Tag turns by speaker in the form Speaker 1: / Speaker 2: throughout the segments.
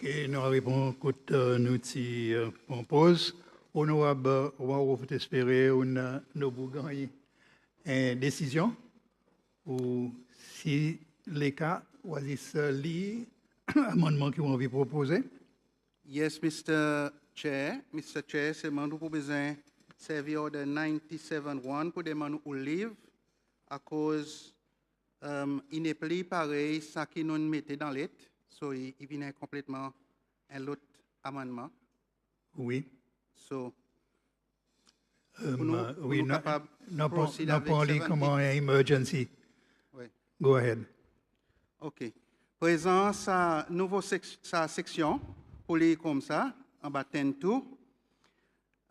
Speaker 1: Ok, nous répondons écoute, nous t'y propose. Honorable, on va espérer nous gagner une décision ou si les cas, choisissent l'amendement qui ont envie de proposer.
Speaker 2: Yes, Mr. Chair. Mr. Chair, c'est mon pour besoin servir order 97-1 pour demander ou livre à cause il n'est plus pareil ça qui nous mettait dans l'aide, so il vient complètement un autre amendement.
Speaker 1: Oui.
Speaker 2: So,
Speaker 1: Oui,
Speaker 2: nous capables
Speaker 1: n'a
Speaker 2: proceed
Speaker 1: pas
Speaker 2: avec
Speaker 1: parlé
Speaker 2: 70.
Speaker 1: comment un emergency.
Speaker 2: Oui.
Speaker 1: Go ahead.
Speaker 2: OK. Présent sa nouveau sa section pour les comme ça en bas 10-2.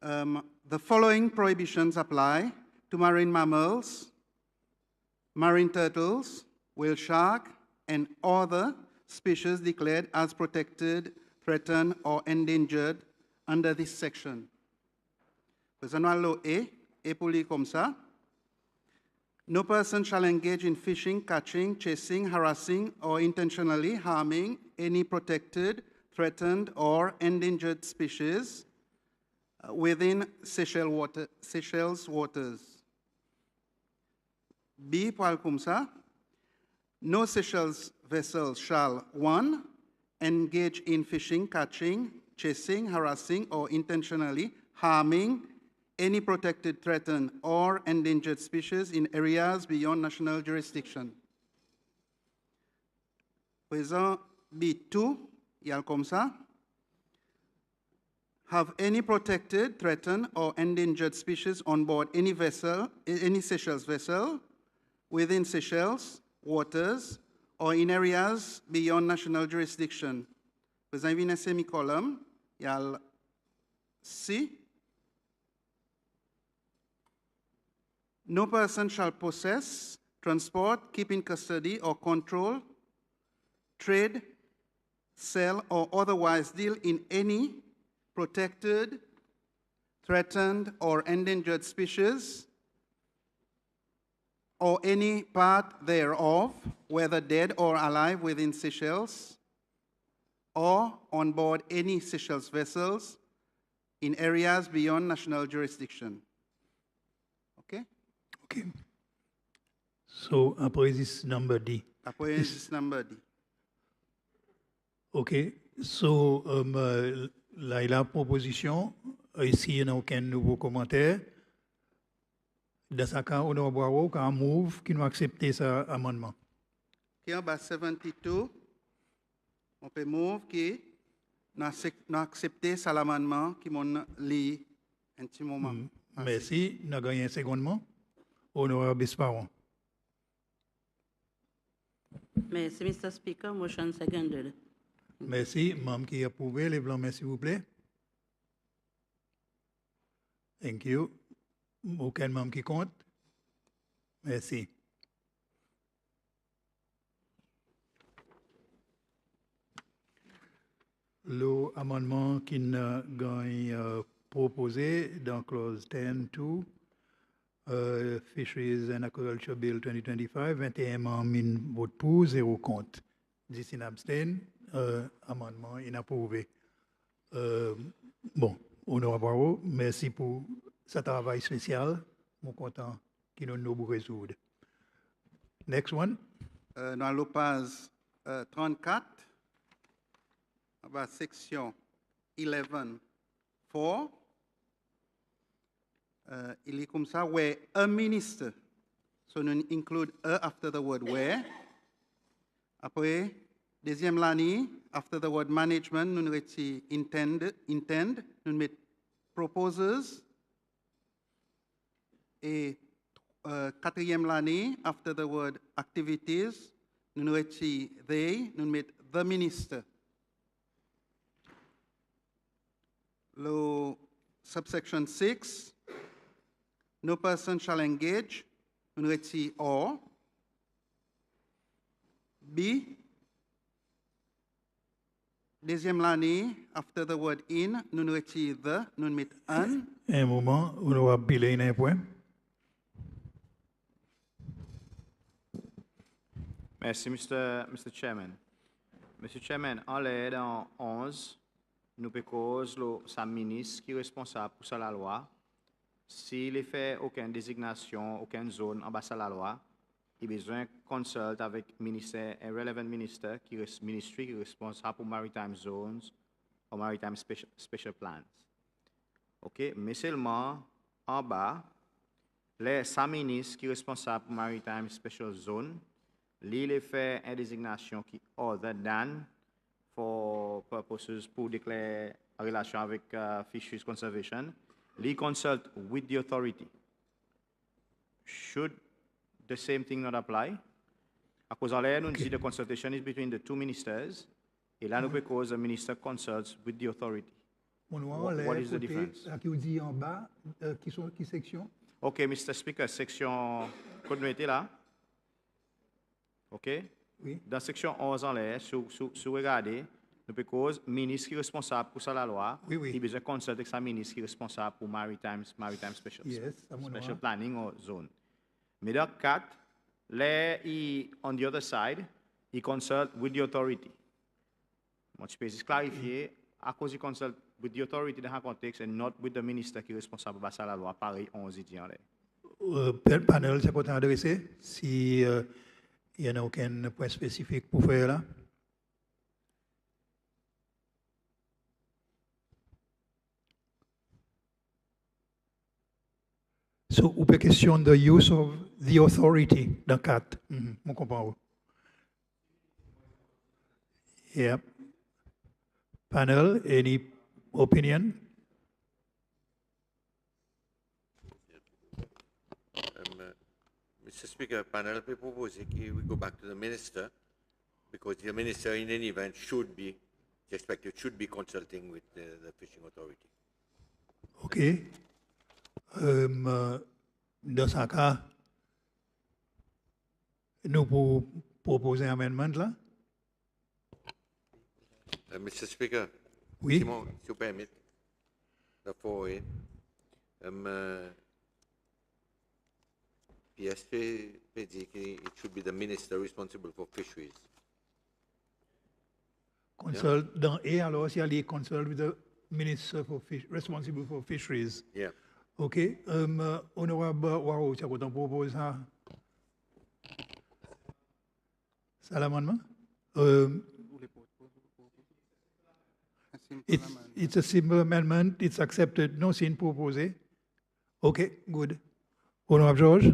Speaker 2: The following prohibitions apply to marine mammals, marine turtles, whale shark, and other species declared as protected, threatened, or endangered under this section. Et pour lire comme ça. No person shall engage in fishing, catching, chasing, harassing, or intentionally harming any protected, threatened, or endangered species within Seychelles waters. B, pour comme ça. No Seychelles vessel shall, 1, engage in fishing, catching, chasing, harassing, or intentionally harming any protected, threatened, or endangered species in areas beyond national jurisdiction. Présent B2, il y a comme ça. Have any protected, threatened, or endangered species on board any vessel, any Seychelles vessel, within Seychelles waters, or in areas beyond national jurisdiction. Vous avez un semi-column, il y a le C. No person shall possess, transport, keep in custody, or control, trade, sell, or otherwise deal in any protected, threatened, or endangered species, or any part thereof, whether dead or alive within Seychelles, or on board any Seychelles vessels in areas beyond national jurisdiction. Okay?
Speaker 1: Okay. So, après this number D.
Speaker 2: Après this number D.
Speaker 1: OK. So, là, il y a la proposition. Ici, il n'y a aucun nouveau commentaire. Dans ce cas, on va voir aucun move qui nous accepte cet amendement.
Speaker 2: OK, en bas 72, on peut move qui nous accepte cet amendement qui m'ont lu un petit moment.
Speaker 1: Merci. Nous avons gagné un secondement. Honorable Bisparon.
Speaker 3: Merci, Mr. Speaker. Motion seconded.
Speaker 1: Merci. Membre qui a approuvé, les blancs, s'il vous plaît. Thank you. Aucun membre qui compte. Merci. L'amendement qui n'a gagné proposé dans clause 10-2, Fisheries and Aquaculture Bill 2025, 21 membres votent pour, 0 contre. 10 abstain, amendement inapprouvé. Bon, honorable, merci pour ce travail spécial. Je suis content qu'il nous résoudre. Next one.
Speaker 2: Dans le page 34, section 11.4, il est comme ça, where a minister, so nous include a after the word where. Après, deuxième ligne, after the word management, nous mettons intend, nous mettons proposes. Et quatrième ligne, after the word activities, nous mettons they, nous mettons the minister. Le subsection 6, no person shall engage, nous mettons or. B, deuxième ligne, after the word in, nous mettons the, nous mettons un.
Speaker 1: Un moment, on va piler un point.
Speaker 4: Merci, Mr. Chairman. Monsieur Chairman, en l'air dans 11, nous pouvons sa ministre qui est responsable pour ça la loi. S'il ne fait aucune désignation, aucune zone en bas de la loi, il a besoin de consulter avec ministère, un relevant minister qui est ministry qui est responsable pour maritime zones ou maritime special plans. OK, mais seulement en bas, sa ministre qui est responsable pour maritime special zone, il fait une désignation qui other than for purposes pour déclarer en relation avec fisheries conservation. He consult with the authority. Should the same thing not apply? À cause de l'air, nous dit the consultation is between the two ministers. Et là, nous because the minister consults with the authority. What is the difference?
Speaker 1: Qui dit en bas, qui section?
Speaker 4: Okay, Mr. Speaker, section, code nous là. OK?
Speaker 1: Oui.
Speaker 4: Dans section 11 en l'air, si vous regardez, nous because ministre qui est responsable pour ça la loi,
Speaker 1: Oui, oui.
Speaker 4: il a besoin de consulter avec sa ministre qui est responsable pour maritime special,
Speaker 1: Yes, ça mon
Speaker 4: special
Speaker 1: noir.
Speaker 4: planning or zone. Mais dans 4, là, on the other side, il consult with the authority. Moi, je peux juste clarifier, à cause il consult with the authority dans un contexte and not with the minister qui est responsable pour ça la loi, pareil, 11 dit en l'air.
Speaker 1: Panel, c'est pour adresser si il n'y a aucun point spécifique pour faire là. So, ou peut question the use of the authority dans 4. On comprend. Yep. Panel, any opinion?
Speaker 5: Mr. Speaker, panel peut proposer que we go back to the minister because the minister in any event should be consulting with the fishing authority.
Speaker 1: OK. Dans ce cas, nous pouvons proposer un amendement là?
Speaker 5: Mr. Speaker,
Speaker 1: Oui.
Speaker 5: si vous permettez, the 4A, PSP dit que it should be the minister responsible for fisheries.
Speaker 1: Consult dans A, alors, s'il y a les consult with the minister responsible for fisheries.
Speaker 5: Yeah.
Speaker 1: OK. Honorable Waro, tu as proposé ça? C'est l'amendement? It's a simple amendment. It's accepted. No sin proposé. OK, good. Honorable George?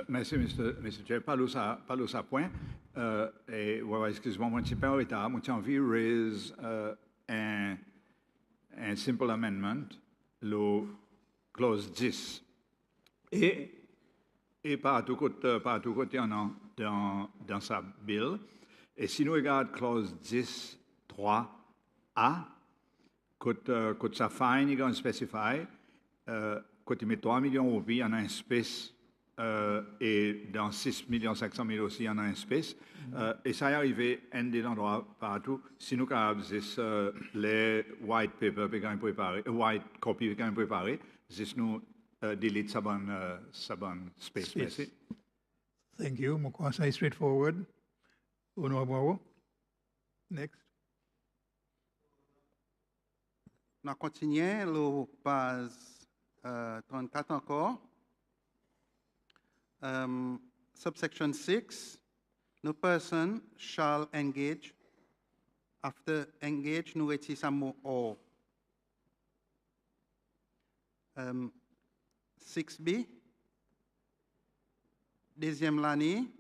Speaker 6: Merci, Mr. Chair. Pas le point. Et, excusez-moi, mon petit peu en retard. Mon envie de raise un simple amendment, le clause 10. Et par tout côté dans sa bill. Et si nous regardons clause 10, 3A, quand ça fine, il y a un specify, quand il met 3 millions de roupies, il y en a un space, et dans 6 500 000 aussi, il y en a un space. Et ça est arrivé un des endroits partout. Si nous avons les white paper qui sont préparés, white copy qui sont préparés, c'est nous delete sa bonne space. Merci.
Speaker 1: Thank you. Mon conseil straightforward. Honorable Waro? Next.
Speaker 2: On continue, le page 34 encore. Subsection 6, no person shall engage. After engage, nous retirons mot or. 6B, deuxième l'année.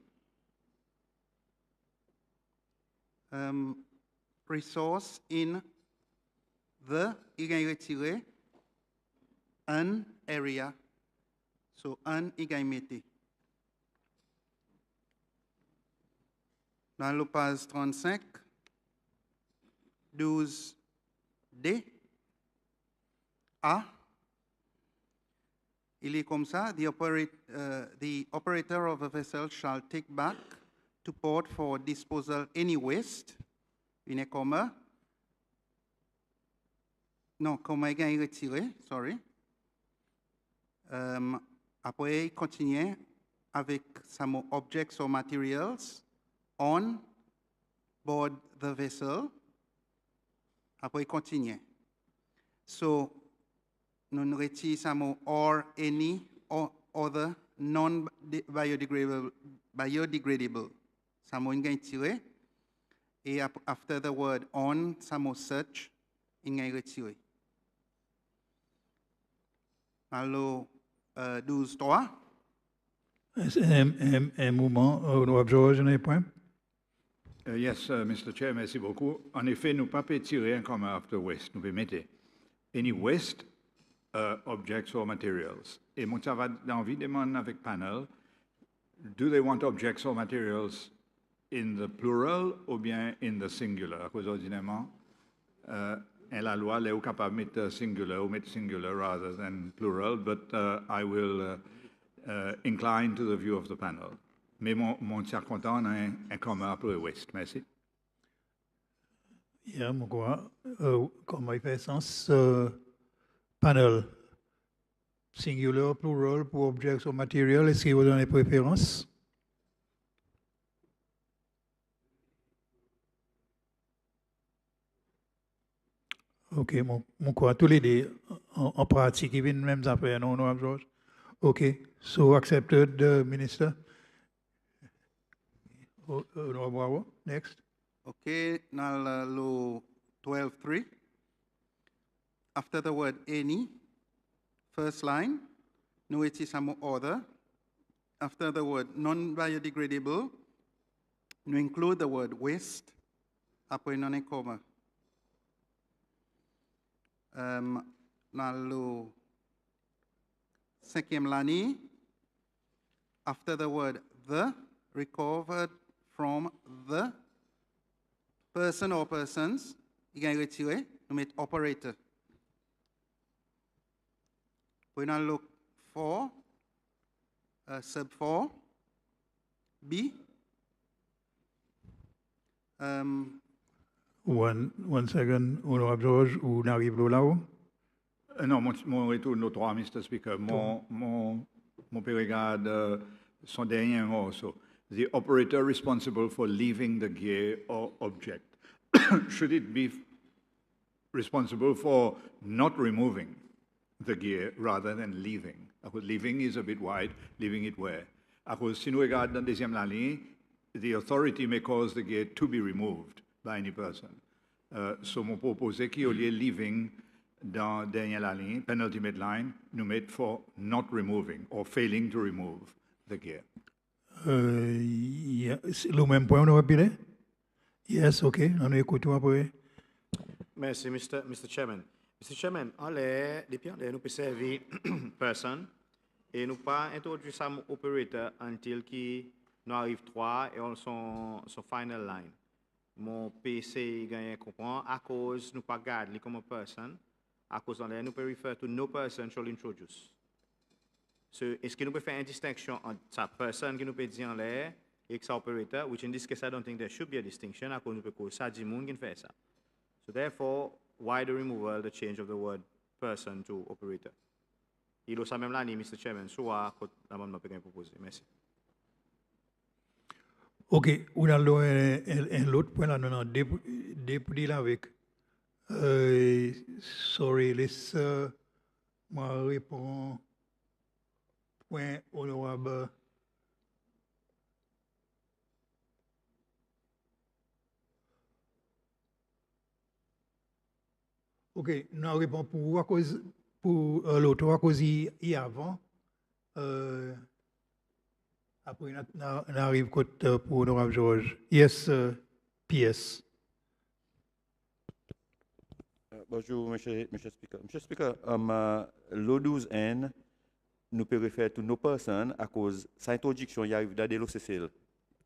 Speaker 2: Resource in the, il est retiré, an area. So, an, il est mis. Dans le page 35, 12D, A, il est comme ça, the operator of a vessel shall take back to port for disposal any waste, une comma. Non, comma est retiré, sorry. Après, il continue avec some objects or materials on board the vessel. Après, continue. So, nous retirons or any or other non-biodegradable. Ça m'a retiré. Et after the word on, ça m'a such, il a retiré. Alors, 12.3.
Speaker 1: Un moment, honorable George, un point.
Speaker 6: Yes, Mr. Chair, merci beaucoup. En effet, nous ne pouvons pas tirer un comma after waste. Nous pouvons mettre any waste objects or materials. Et moi, ça va d'envie de demander avec panel, do they want objects or materials in the plural ou bien in the singular? Parce qu'ordinairement, la loi est capable de mettre singular ou mettre singular rather than plural, but I will incline to the view of the panel. Mais mon cher content a un commun après waste. Merci.
Speaker 1: Yeah, je crois, comme il fait sens, panel, singular, plural, pour objects ou material, est-ce que vous donnez préférence? OK, mon crois, tous les deux, en pratique, ils viennent même après, non, non, George? OK, so accepted, Minister. Next.
Speaker 2: Okay, now 12.3. After the word any, first line, nous utilisons other. After the word non-biodegradable, nous include the word waste. Après, non comma. Now, cinquième ligne, after the word the, recovered from the person or persons, il y a retiré, nous mettons operator. We now look for sub 4, B.
Speaker 1: One second, honorable George, ou n'arrive là-haut?
Speaker 6: Non, mon retour au 3, Mr. Speaker. Mon périgade, son dernier mot. So, the operator responsible for leaving the gear or object. Should it be responsible for not removing the gear rather than leaving? Because leaving is a bit wide, leaving it where? Because si nous regardons dans la deuxième ligne, the authority may cause the gear to be removed by any person. So, mon proposé qui, au lieu de leaving, dans la dernière ligne, penultimate line, nous mettons for not removing or failing to remove the gear.
Speaker 1: Yeah. Le même point, on va appeler? Yes, OK. On écoute après.
Speaker 4: Merci, Mr. Chairman. Mr. Chairman, depuis nous pouvons servir personne et nous pas introduire ça operator until qui nous arrive 3 et on son final line. Mon PC gagne comprend à cause nous pas garder comme personne à cause on nous peut refer to no person shall introduce. So, est-ce que nous pouvons faire une distinction entre sa personne qui nous peut dire en l'air et sa operator, which in this case I don't think there should be a distinction, à cause nous peut cause ça dit monde qui fait ça. So therefore, why the removal, the change of the word person to operator? Il a ça même là, Mr. Chairman, soit l'amendement peut être proposé. Merci.
Speaker 1: OK. On a l'autre point là, non, depuis là avec. Sorry, laisse moi répondre. Point honorable. OK, nous répondons pour l'autre à cause y avant. Après, on arrive pour honorable George. Yes, PS.
Speaker 7: Bonjour, Monsieur Speaker. Monsieur Speaker, l'O12N nous peut référer à nos personnes à cause de sa introduction il arrive dans l'OCCL.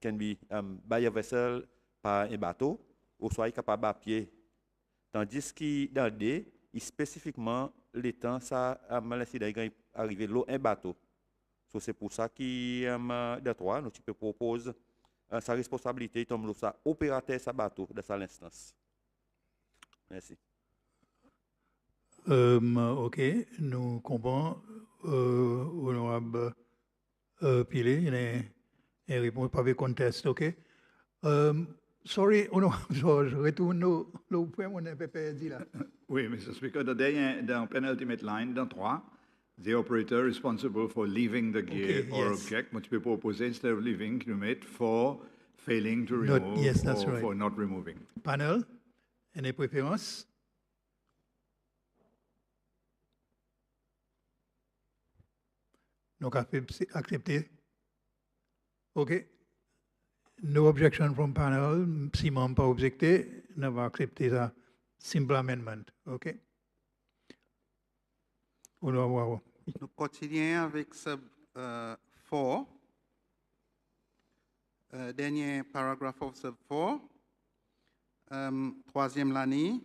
Speaker 7: Can be by a vessel par un bateau ou soit capable à pied. Tandis que dans le D, spécifiquement, les temps, ça arrivé l'eau un bateau. So, c'est pour ça que dans 3, nous peux proposer sa responsabilité comme ça opérateur sa bateau dans sa instance. Merci.
Speaker 1: OK, nous comprenons, honorable Pilé, il y a une réponse pas de conteste, OK. Sorry, honorable George, retourne au point où on a perdu là.
Speaker 6: Oui, Mr. Speaker, dans penultimate line, dans 3, the operator responsible for leaving the gear
Speaker 1: Okay,
Speaker 6: or
Speaker 1: yes.
Speaker 6: object, but tu peux proposer instead of leaving, tu mets for failing to
Speaker 1: Not-
Speaker 6: remove
Speaker 1: yes, that's
Speaker 6: or
Speaker 1: right.
Speaker 6: for not removing.
Speaker 1: Panel, any préférences? Donc, accepté. OK. No objection from panel. Si membre pas objecté, on va accepter ça. Simple amendment. OK. On va voir.
Speaker 2: Nous continuons avec sub 4. Dernier paragraphe of sub 4. Troisième ligne.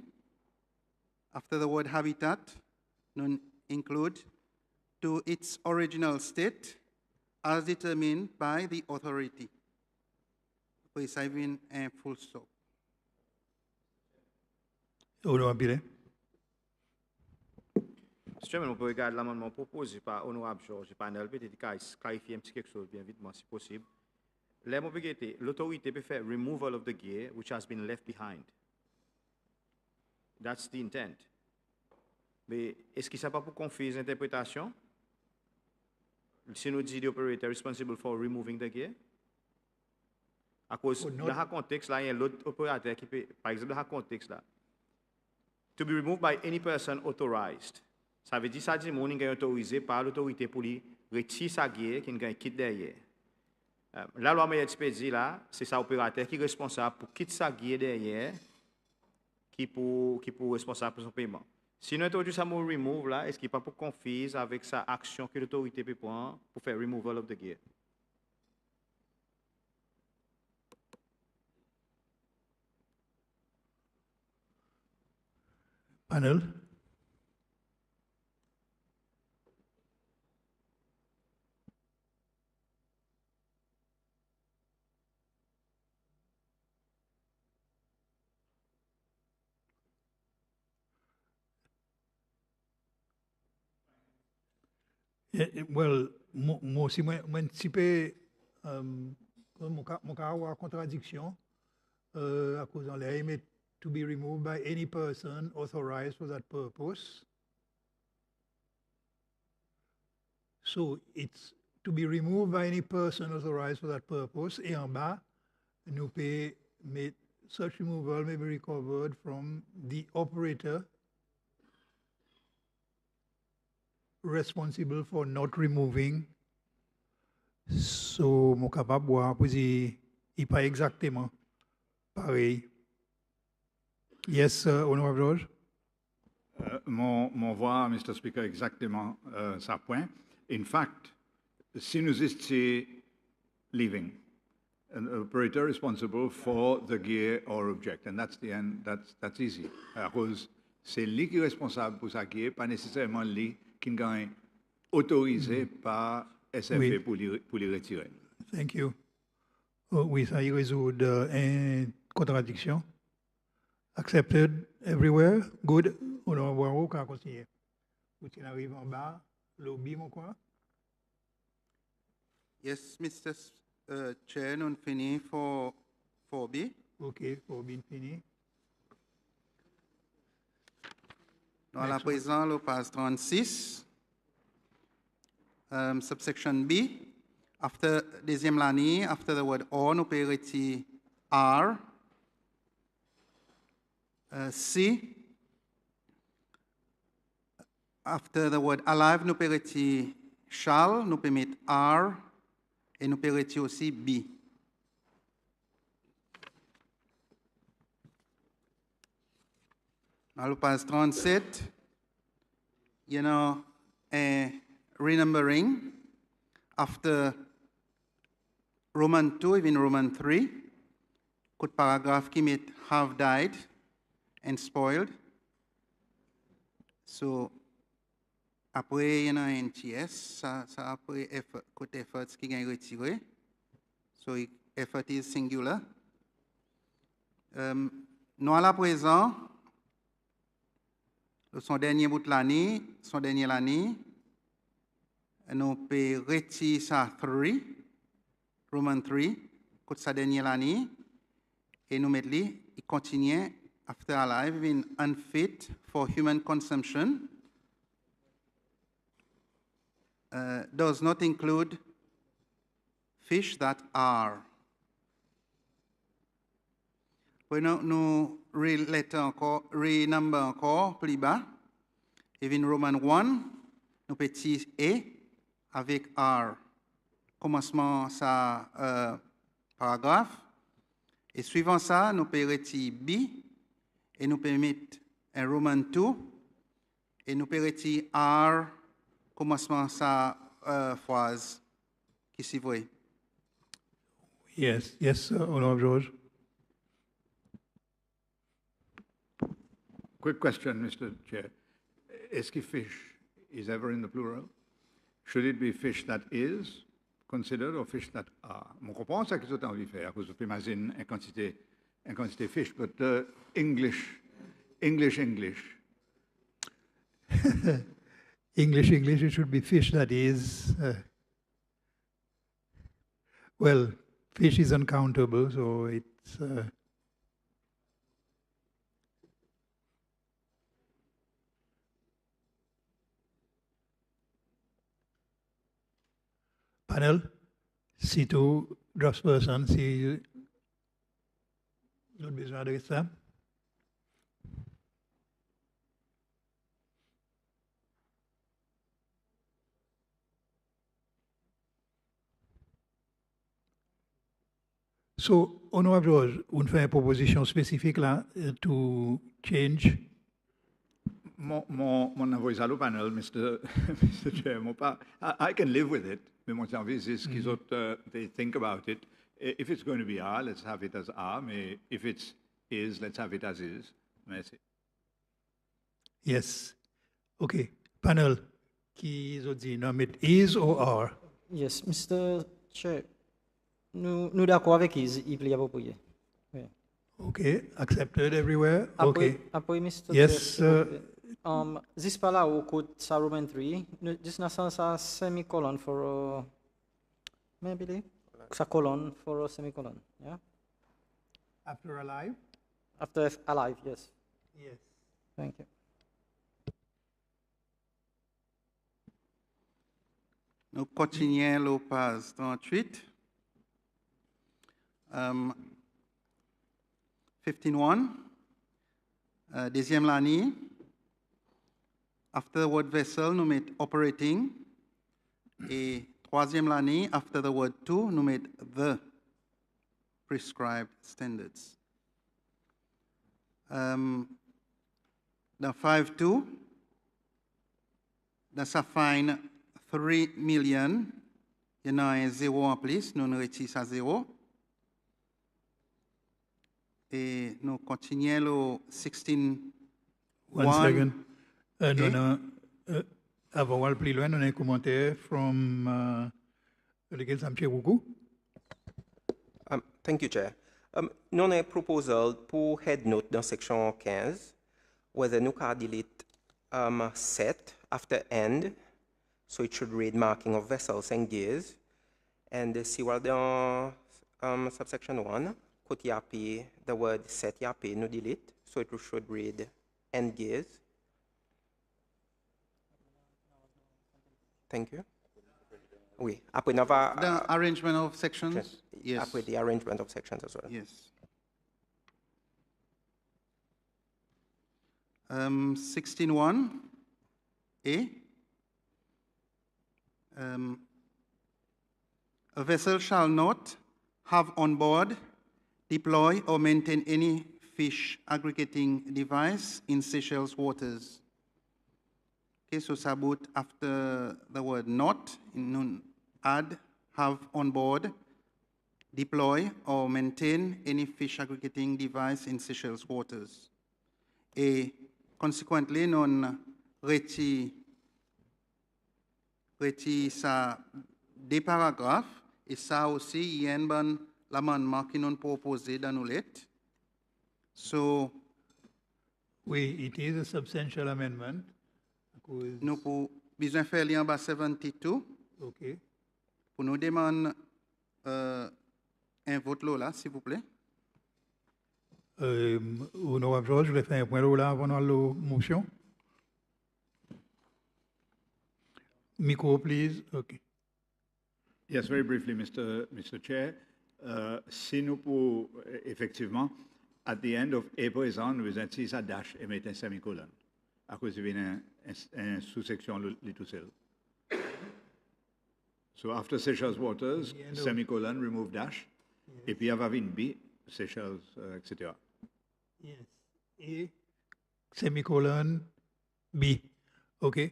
Speaker 2: After the word habitat, nous include to its original state as determined by the authority. Puis ça vient un full stop.
Speaker 1: On va appeler.
Speaker 4: Mr. Chairman, on peut regarder l'amendement proposé par Honorable Georges et panel, peut-être clarifier un petit quelque chose bien vitement si possible. L'autorité peut faire removal of the gear which has been left behind. That's the intent. Mais est-ce que ça pas pour confuse l'interprétation? Si nous dit the operator responsible for removing the gear? À cause,
Speaker 1: Oh, not-
Speaker 4: dans le contexte là, il y a l'autre opérateur qui peut, par exemple, dans le contexte là, to be removed by any person authorized. Ça veut dire ça dit mon est autorisé par l'autorité pour lui retirer sa gear qui gagne quitte derrière. La loi Meilleur dit là, c'est ça opérateur qui est responsable pour quitter sa gear derrière, qui pour responsable pour son paiement. Si nous introduisons ça mot remove là, est-ce qu'il n'est pas pour confuse avec sa action que l'autorité peut prendre pour faire removal of the gear?
Speaker 1: Panel. Well, moi aussi, moi, un petit peu, mon cas avoir contradiction, à cause de l'air, mais to be removed by any person authorized for that purpose. So it's to be removed by any person authorized for that purpose. Et en bas, nous pouvons mettre such removal may be recovered from the operator responsible for not removing. So, mon capable de voir, il n'est pas exactement pareil. Yes, Honorable George.
Speaker 6: Mon voix, Mr. Speaker, exactement ça point. In fact, si nous étions leaving, an operator responsible for the gear or object, and that's the end, that's easy. Because c'est lui qui est responsable pour sa gear, pas nécessairement lui qui est autorisé par SFP
Speaker 1: Oui.
Speaker 6: pour les retirer.
Speaker 1: Thank you. Oh, oui, ça y résout une contradiction. Accepted everywhere. Good. On va voir où on continue. Vous arrive en bas, lobby, mon quoi?
Speaker 2: Yes, Mr. Chair, nous finissons for 4B.
Speaker 1: OK, pour bien fini.
Speaker 2: Nous à la
Speaker 1: Next one.
Speaker 2: présent, le page 36, subsection B. After deuxième ligne, after the word or, nous pouvons retirer R. C. After the word alive, nous pouvons retirer shall, nous pouvons mettre R, et nous pouvons retirer aussi B. Dans le page 37, you know, a renumbering after Roman 2, even Roman 3, could paragraph qui met have died and spoiled. So, après, il y a un NTS, ça après effort, côté effort qui est retiré. So, effort is singular. Nous à la présent, son dernier bout de l'année, son dernier l'année, nous pouvons retirer ça 3, Roman 3, côté sa dernière l'année, et nous mettons li, il continue after alive in unfit for human consumption. Does not include fish that are. Puis nous renumber encore plus bas. Et in Roman 1, nous petit E avec R. Commencement ça paragraphe. Et suivant ça, nous pouvons retirer B et nous pouvons mettre un Roman 2 et nous pouvons retirer R. Commencement ça phrase qui s'y voit.
Speaker 1: Yes, yes, Honorable George.
Speaker 6: Quick question, Mr. Chair. Est-ce que fish is ever in the plural? Should it be fish that is considered or fish that are? Je comprends ce que vous avez envie de faire, parce que vous imaginez une quantité fish, but English.
Speaker 1: English, it should be fish that is. Well, fish is uncountable, so it's. Panel, C2, draftsperson, si vous avez besoin de ça. So, Honorable George, on fait une proposition spécifique là, to change.
Speaker 6: Mon envoyé au panel, Mr. Chair, I can live with it. Mais mon service is qu'ils autres, they think about it. If it's going to be R, let's have it as R. Mais if it's is, let's have it as is. Merci.
Speaker 1: Yes. Okay. Panel, qui ont dit nom it is or are?
Speaker 8: Yes, Mr. Chair. Nous d'accord avec il plaît approprié. Oui.
Speaker 1: Okay. Accepted everywhere? Okay.
Speaker 8: Après, Mr.
Speaker 1: Yes.
Speaker 8: This pala au code sa Roman 3, this na sa semicolon for maybe sa colon for a semicolon, yeah?
Speaker 1: After alive?
Speaker 8: After alive, yes.
Speaker 1: Yes.
Speaker 8: Thank you.
Speaker 2: Nous continuons le page 38. 15.1. Deuxième ligne. After the word vessel, nous mettons operating. Et troisième ligne, after the word to, nous mettons the prescribed standards. Dans 5.2, dans sa fine 3 million, il y a un zéro en plus, nous retirons ça zéro. Et nous continuons le 16.
Speaker 1: One second. Non, avant d'aller plus loin, on a un commentaire from lequel ça me fait beaucoup.
Speaker 9: Thank you, Chair. Nous avons un proposal pour head note dans section 15, whether nous can delete set after end, so it should read marking of vessels and gears. And see what dans subsection 1, could yapi, the word set yapi, no delete, so it should read end gears. Thank you. Oui, après nous va.
Speaker 2: The arrangement of sections? Yes.
Speaker 9: Après the arrangement of sections as well.
Speaker 2: Yes. 16.1 A. A vessel shall not have on board, deploy, or maintain any fish aggregating device in Seychelles waters. Okay, so sabut after the word not, add, have on board, deploy, or maintain any fish aggregating device in Seychelles waters. Et consequently, non reti ça des paragraphes, et ça aussi, il y a un bon l'amendement qui nous proposé dans nos lettres. So,
Speaker 1: Oui, it is a substantial amendment.
Speaker 2: nous avons besoin de faire lien bas 72
Speaker 1: Okay.
Speaker 2: pour nous demander un vote là, s'il vous plaît.
Speaker 1: Honorable George, je voulais faire un point là avant la motion. Micro, please. Okay.
Speaker 6: Yes, very briefly, Mr. Chair. Si nous pouvons, effectivement, at the end of a présent, nous avons dit ça dash et mettre un semicolon. À cause de une sous-section tout seul. So after Seychelles Waters, semicolon, remove dash. Et puis avant B, Seychelles, etc.
Speaker 1: Yes. A, semicolon, B. OK.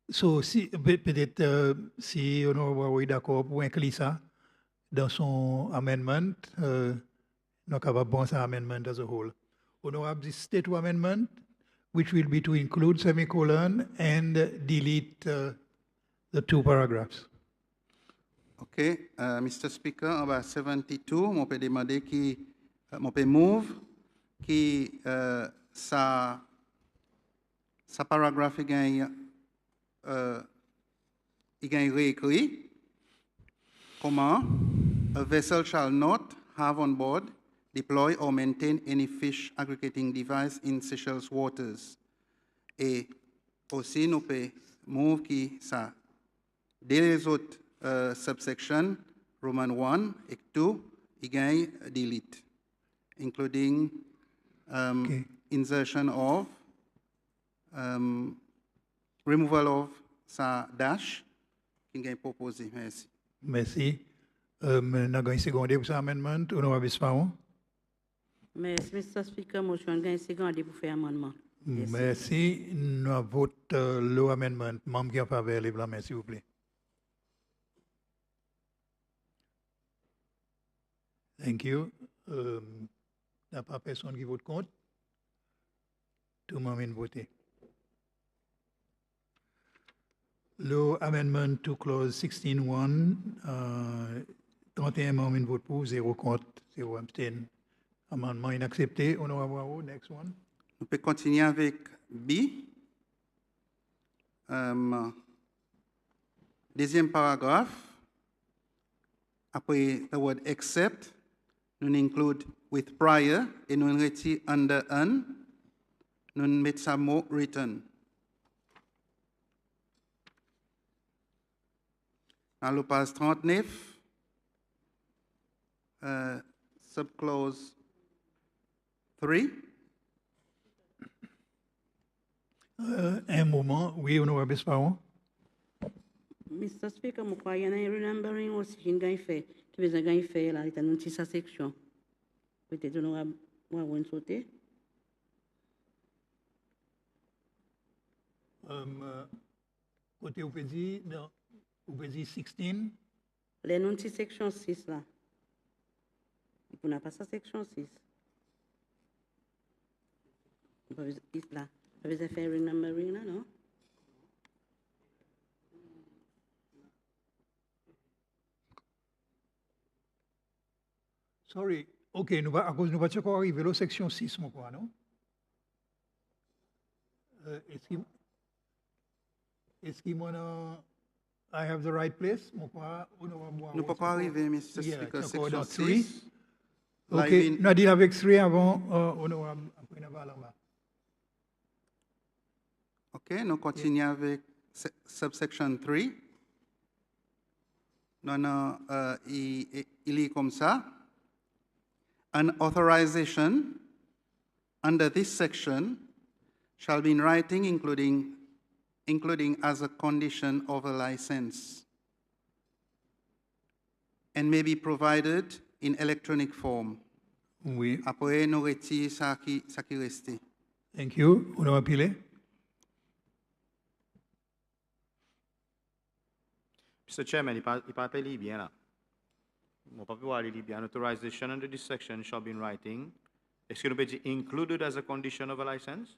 Speaker 1: So, si, peut-être, si on est d'accord pour inclure ça dans son amendment, nous sommes capables de penser à amendment as a whole. Honorable, this state amendment, which will be to include semicolon and delete the 2 paragraphs.
Speaker 2: OK. Mr. Speaker, on va 72, on peut demander qui, on peut move, qui, sa paragraphe il gagne réécrit. Comment? A vessel shall not have on board, deploy or maintain any fish aggregating device in Seychelles waters. Et aussi, nous pouvons move qui ça. Dès les autres subsections, Roman 1 et 2, il gagne delete, including insertion of, removal of sa dash, qui gagne proposé. Merci.
Speaker 1: Merci. Nous avons une seconde pour cet amendement. Honorable Bisparon.
Speaker 3: Merci, Mr. Speaker. Motion gagne seconde pour faire amendement.
Speaker 1: Merci. Nous votons l'amendement. Membre qui en faveur, lève la main, s'il vous plaît. Thank you. Il n'y a pas personne qui vote contre. Tout le monde vient voter. Le amendment to clause 16.1, 31 membres votent pour, 0 contre, 0 abstain. Amendement inaccepté. Honorable, next one.
Speaker 2: On peut continuer avec B. Deuxième paragraphe. Après the word except, nous include with prior et nous retire under un. Nous mettons ça mot written. Dans le page 39, subclause 3.
Speaker 1: Un moment, oui, honorable Bisparon.
Speaker 3: Mr. Speaker, je crois qu'il y a un remembering aussi qui a fait, qui besoin de faire là, il y a une petite section. Peut-être honorable, moi, on sauter.
Speaker 1: Côté, vous pouvez dire, vous pouvez dire 16.
Speaker 3: Les non section 6 là. On n'a pas sa section 6. On peut là. On peut faire remembering là, non?
Speaker 1: Sorry. OK, nous va, à cause nous va encore arriver à la section 6, mon quoi, non? Est-ce qu'il I have the right place? Mon quoi,
Speaker 2: nous ne pouvons pas arriver, Mr. Speaker, section 6.
Speaker 1: OK, nous avons dit avec 3 avant, honorable, après nous allons là.
Speaker 2: OK, nous continuons avec subsection 3. Non, il est comme ça. An authorization under this section shall be in writing, including as a condition of a license, and may be provided in electronic form.
Speaker 1: Oui.
Speaker 2: Après, nous retirons ça qui reste.
Speaker 1: Thank you. Honorable Pilet.
Speaker 4: Mr. Chairman, il parle pas libyen là. Mon pas pouvoir aller libyen. Authorization under this section shall be in writing. Est-ce que nous peut dire included as a condition of a license?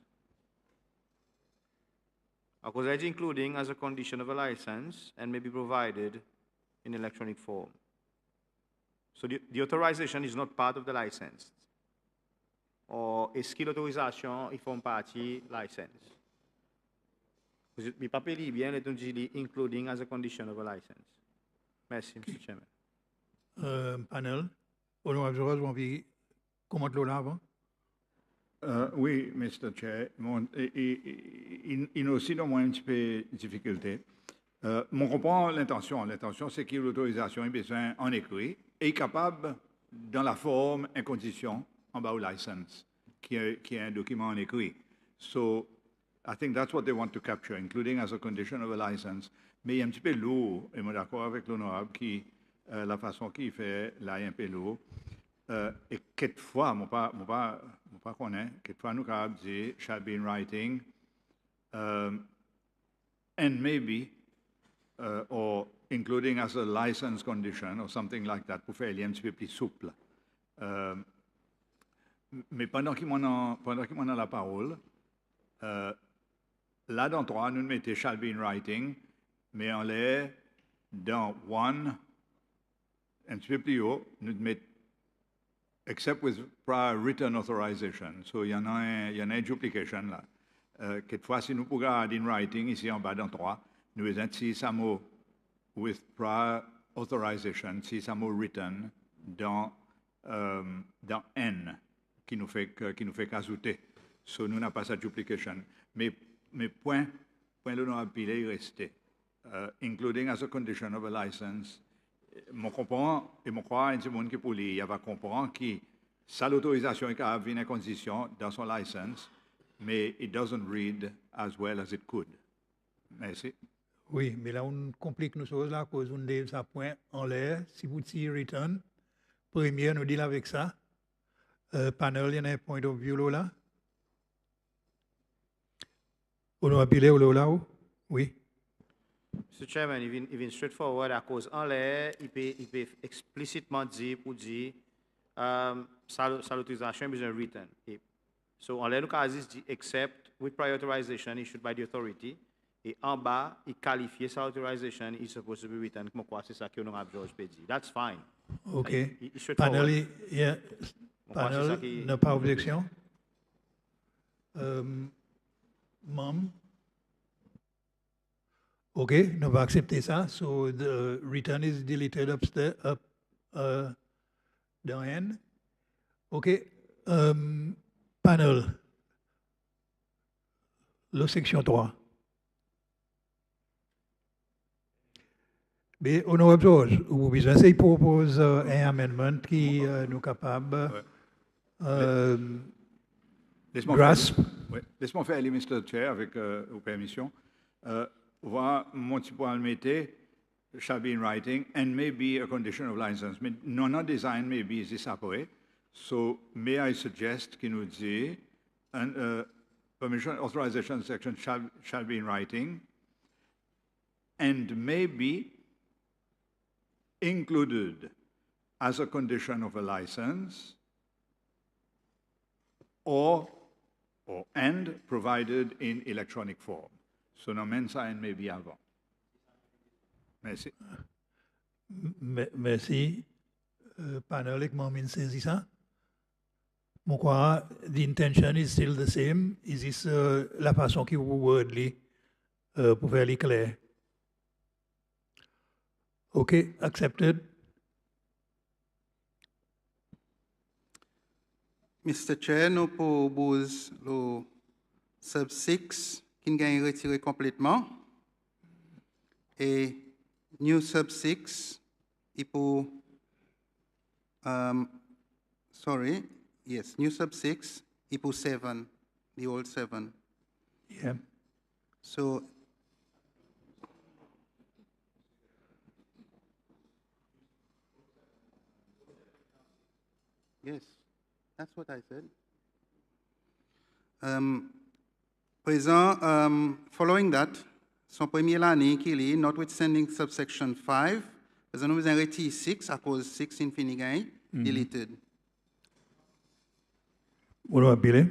Speaker 4: Because I including as a condition of a license and may be provided in electronic form. So the authorization is not part of the license. Or est-ce que l'autorisation il fait partie license? Il pas libyen, les on dit including as a condition of a license. Merci, Mr. Chairman.
Speaker 1: Panel. Honorable Georges, vous avez comment l'eau là avant?
Speaker 6: Oui, Mr. Chair. Il y a aussi dans moi un petit peu de difficulté. On comprend l'intention. L'intention, c'est que l'autorisation est besoin en écrit et est capable, dans la forme et condition, en bas au license, qui est un document en écrit. So, I think that's what they want to capture, including as a condition of a license. Mais il est un petit peu lourd, et je suis d'accord avec l'honorable qui, la façon qu'il fait, là, est un peu lourd. Et quelquefois, je ne pas connaître, quelquefois nous avons dit, shall be in writing, and maybe, or including as a license condition, or something like that, pour faire un petit peu plus souple. Mais pendant qu'il m'en a la parole, là dans 3, nous mettons shall be in writing, mais on l'est dans 1, un petit peu plus haut, nous mettons except with prior written authorization. So, il y en a une duplication là. Quelquefois, si nous pouvons add in writing, ici en bas dans 3, nous avons si ça mot with prior authorization, si ça mot written dans N, qui nous fait qu'ajouter. So, nous n'avons pas cette duplication. Mais point l'honorable Pilé est resté. Including as a condition of a license, je comprends et je crois que monde qui pour lui, il va comprendre que ça l'autorisation est à venir en condition dans son license, mais it doesn't read as well as it could. Merci.
Speaker 1: Oui, mais là, on complique nos choses là, à cause on a ça point en l'air. Si vous tirez return, première, nous deal avec ça. Panel, il y a un point of view là. On a appelé là, oui.
Speaker 4: Mr. Chairman, even straightforward, à cause en l'air, il peut explicitement dire pour dire ça l'autorisation est besoin written. So en l'air, nous avons dit except with prior authorization issued by the authority. Et en bas, il qualifie sa authorization is supposed to be written. Comme quoi, c'est ça que l'honorable George peut dire. That's fine.
Speaker 1: OK.
Speaker 4: Panel,
Speaker 1: Panel, n'a pas objection. Mom. OK, nous allons accepter ça. So the return is deleted upstairs, dans N. OK. Panel. La section 3. Mais honorable George, vous besoin de proposer un amendement qui nous capable grasp.
Speaker 6: Laisse-moi faire, Mr. Chair, avec vos permissions. Voir mon petit point mettre shall be in writing and maybe a condition of license. Mais non design maybe is separate. So may I suggest qu'il nous dit permission authorization section shall be in writing and maybe included as a condition of a license and provided in electronic form. So, no mention maybe avant. Merci.
Speaker 1: Merci. Panel, comment m'in saisi ça? Mon quoi, the intention is still the same. Is this la façon qui vous wordly pour faire les clair? OK, accepted.
Speaker 2: Mr. Chair, nous proposons le sub 6 qui gagne retiré complètement. Et new sub 6, il pour, new sub 6, il pour 7, the old 7.
Speaker 1: Yeah.
Speaker 2: So, yes, that's what I said. Following that, son premier l'année qui est, notwithstanding subsection 5, nous avons retiré 6 à cause 6 infinigain, deleted.
Speaker 1: What do I believe?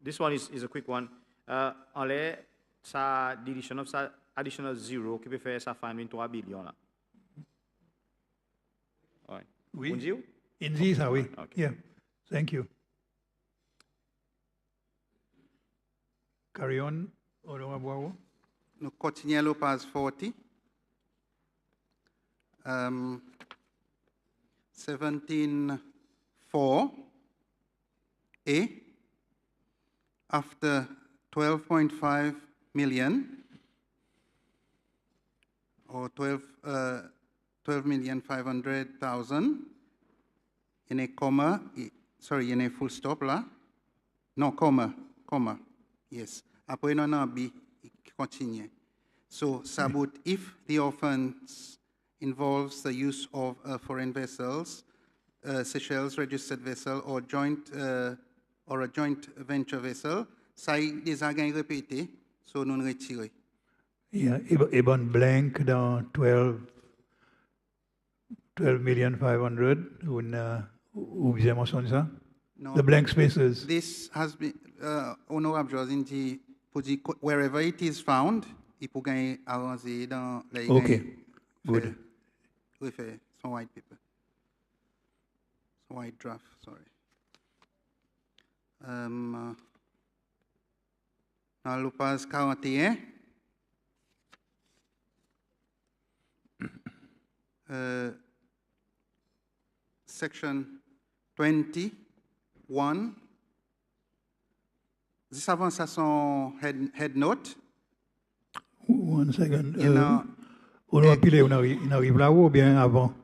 Speaker 4: This one is a quick one. En l'air, ça deletion of ça additional 0 qui peut faire ça faire 3 billions là. Ouais.
Speaker 1: Oui.
Speaker 4: On dit où?
Speaker 1: In this, oui.
Speaker 4: Okay.
Speaker 1: Yeah. Thank you. Carry on, honorable Boao.
Speaker 2: Nous continuons au page 40. 17.4A, after 12.5 million, or 12,500,000, in a comma, sorry, in a full stop là. Non, comma, yes. Après, non, non, B, continue. So, Sabut, if the offense involves the use of foreign vessels, Seychelles registered vessel, or a joint venture vessel, ça y est déjà répété, so nous retirer.
Speaker 1: Yeah, et bon blank dans 12,500,000 ou bien mentionne ça?
Speaker 2: No,
Speaker 1: The blank spaces.
Speaker 2: This has been, Honorable Josin dit, pour dire wherever it is found, il peut gagner arranger dans les
Speaker 1: Okay, good.
Speaker 2: Refaire son white paper. Son white draft, sorry. Dans le page 41, section 21. This avance à son head note.
Speaker 1: One second.
Speaker 2: You know,
Speaker 1: On va piler, on arrive là-haut ou bien avant?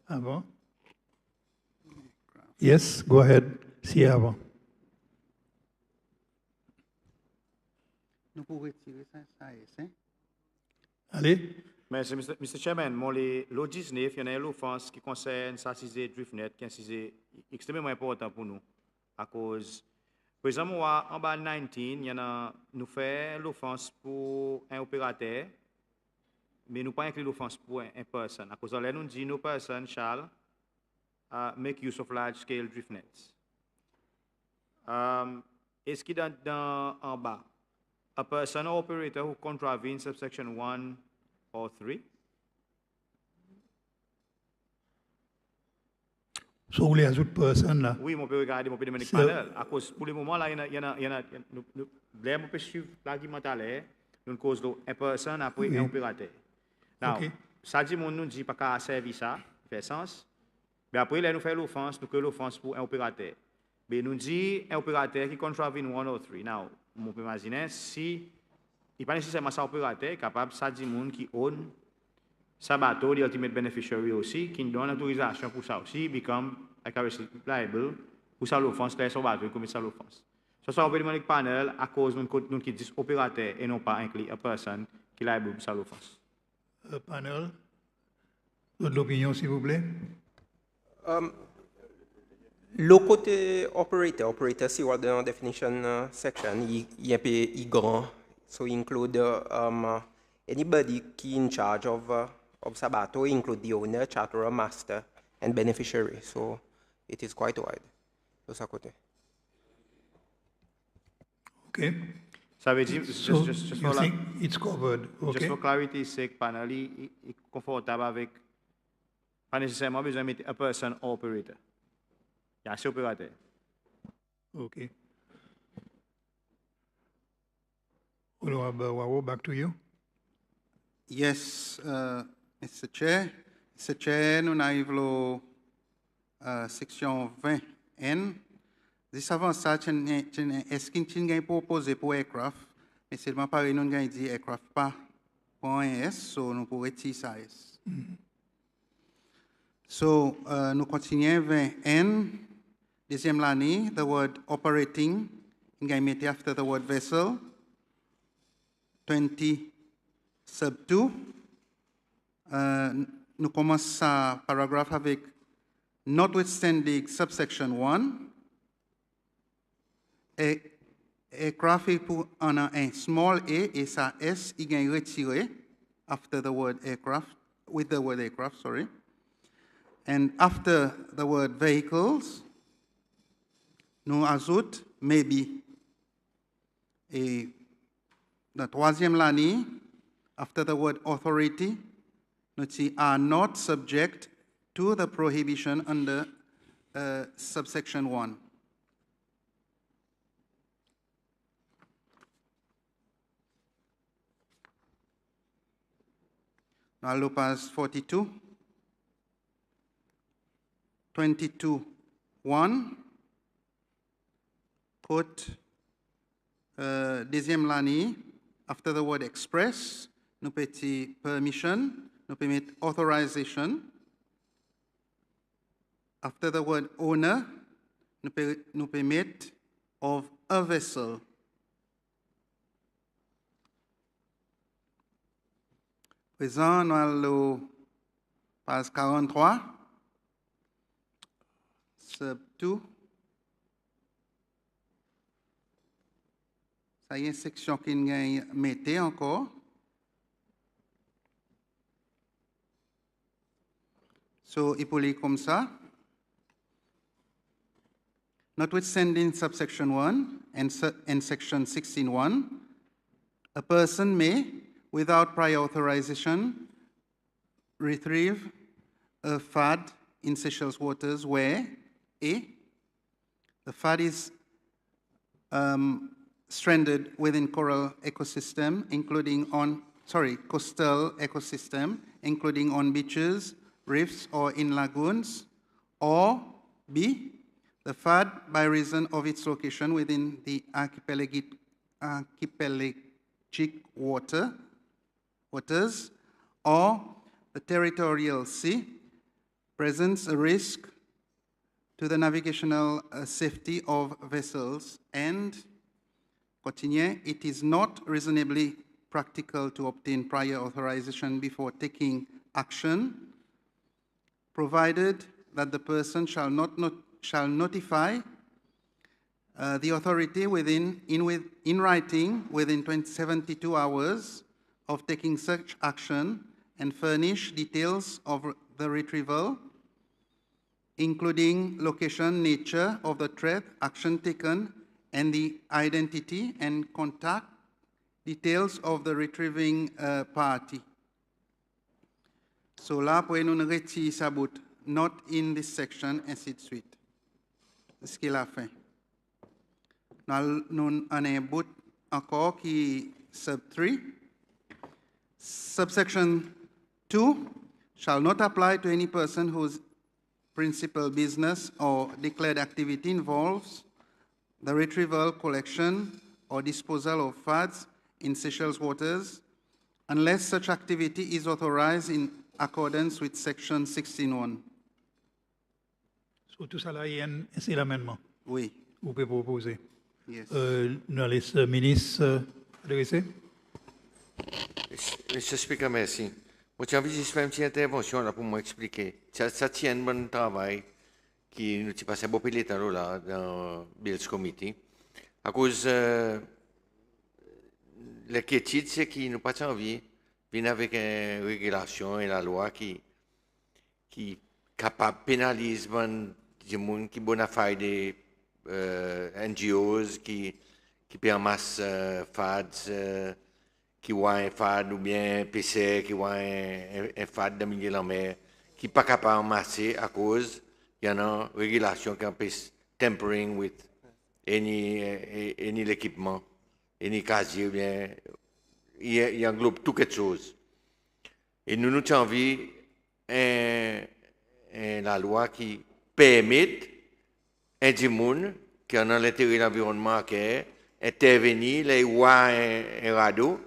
Speaker 1: Avant? Yes, go ahead. Si avant.
Speaker 2: nous pouvons retirer ça, hein?
Speaker 1: Allez.
Speaker 4: Merci, Mr. Chairman. Le 19, il y a une offense qui concerne ça, c'est DriftNet, qui est extrêmement important pour nous. À cause, par exemple, en bas 19, il y a nous fait l'offense pour un opérateur, mais nous pas inclus l'offense pour un person. À cause, là, nous dit no person shall make use of large scale DriftNets. Est-ce qu'il y a en bas? A person or operator who contravenes subsection 1 or 3?
Speaker 1: So, vous les autres personnes là?
Speaker 4: Oui, on peut regarder, on peut demander panel. À cause, pour le moment, là, il y en a, on peut suivre l'argumentaire, nous cause un personne après un opérateur. Now, ça dit, nous dit pas qu'à servir ça, fait sens. Mais après, là, nous faisons l'offense, nous créons l'offense pour un opérateur. Mais nous dit un opérateur qui contravient 1 or 3. Now, on peut imaginer si il n'est pas nécessairement ça opérateur capable, ça dit monde qui own sa bateau, the ultimate beneficiary aussi, qui donne l'autorisation pour ça aussi, become liable pour ça l'offense, là, son bateau, commet ça l'offense. Ça, on peut demander le panel à cause nous qui dit opérateur et non pas inclus a person qui est liable pour ça l'offense.
Speaker 1: Panel, de l'opinion, s'il vous plaît.
Speaker 9: Le côté operator, si on dans definition section, il est grand, so include anybody qui in charge of Sabato, include the owner, charterer, master, and beneficiary. So it is quite wide. De ce côté.
Speaker 1: Okay.
Speaker 4: Ça veut dire,
Speaker 1: So,
Speaker 4: just
Speaker 1: you
Speaker 4: for
Speaker 1: think it's covered, okay?
Speaker 4: Just for clarity's sake, panel est confortable avec, pas nécessairement besoin de mettre a person or operator. Il y a un opérateur.
Speaker 1: Okay. Honorable Waro, back to you.
Speaker 2: Yes, Mr. Chair. Mr. Chair, nous arrivons à section 20N. This avant ça, est-ce qu'il y a proposé pour aircraft, mais seulement pareil, nous avons dit aircraft pas pour un S, so nous pourrons retirer ça S. So, nous continuons 20N. Deuxième l'année, the word operating, nous avons mis after the word vessel. 20 sub 2. Nous commençons ce paragraphe avec notwithstanding subsection 1. Aircraft pour un small a et ça s il est retiré after the word aircraft, with the word aircraft, sorry. And after the word vehicles, nous ajoutons maybe. Et la troisième ligne, after the word authority, nous disons are not subject to the prohibition under subsection 1. Now, page 42. 22.1, put deuxième ligne, after the word express, nous petit permission, nous peut mettre authorization. After the word owner, nous peut mettre of a vessel. Présent, nous allons page 43, sub 2. Ça y est, section qui nous mettez encore. So, il peut lire comme ça. Notwithstanding subsection 1 and section 16.1, a person may, without prior authorization, retrieve a FAD in Seychelles waters where A, the FAD is stranded within coral ecosystem, coastal ecosystem, including on beaches, reefs, or in lagoons, or B, the FAD, by reason of its location within the archipelagic waters, or the territorial sea, presents a risk to the navigational safety of vessels, and continue, it is not reasonably practical to obtain prior authorization before taking action, provided that the person shall notify the authority in writing within 72 hours of taking such action and furnish details of the retrieval, including location, nature of the threat, action taken, and the identity and contact details of the retrieving party. So là, pour nous retirer sa bout, not in this section, ainsi de suite. C'est ce qu'il a fait. Nous avons un bout encore qui sub 3. Subsection 2 shall not apply to any person whose principal business or declared activity involves the retrieval, collection, or disposal of FADs in Seychelles waters, unless such activity is authorized in accordance with section 16.1.
Speaker 1: So, tout ça là, c'est l'amendement.
Speaker 2: Oui.
Speaker 1: Vous pouvez proposer.
Speaker 2: Yes.
Speaker 1: Nous laissons le ministre adresser.
Speaker 5: Mr. Speaker, merci. Moi, j'ai envie de faire une petite intervention là pour m'expliquer. Ça tient un bon travail qui nous passe beaucoup de temps là dans Bills Committee. À cause l'inquiétude, c'est qu'il nous pas envie de venir avec une régulation et la loi qui capable pénalise des gens qui bonne affaire des NGOs qui permettent FADs qui voient un FAD ou bien PC qui voient un FAD de milieu de la mer qui n'est pas capable de masser à cause il y a une régulation qui empêche tampering with any l'équipement, any casier, bien il englobe tout quelque chose. Et nous avons envie la loi qui permet à des gens qui ont l'intérêt de l'environnement intervenir, les voir un radeau,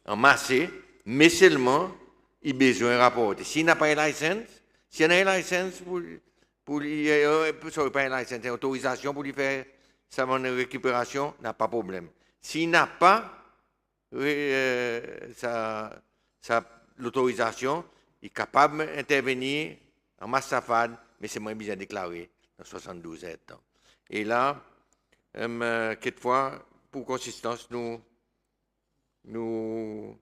Speaker 5: en massé, mais seulement il a besoin de rapporter. S'il n'a pas une licence, s'il a une licence pas une licence, une autorisation pour lui faire sa récupération, n'a pas de problème. S'il n'a pas l'autorisation, il est capable d'intervenir en masse safade, mais c'est moins bien déclaré dans 72 ans. Et là, quelquefois, pour consistance, quand nous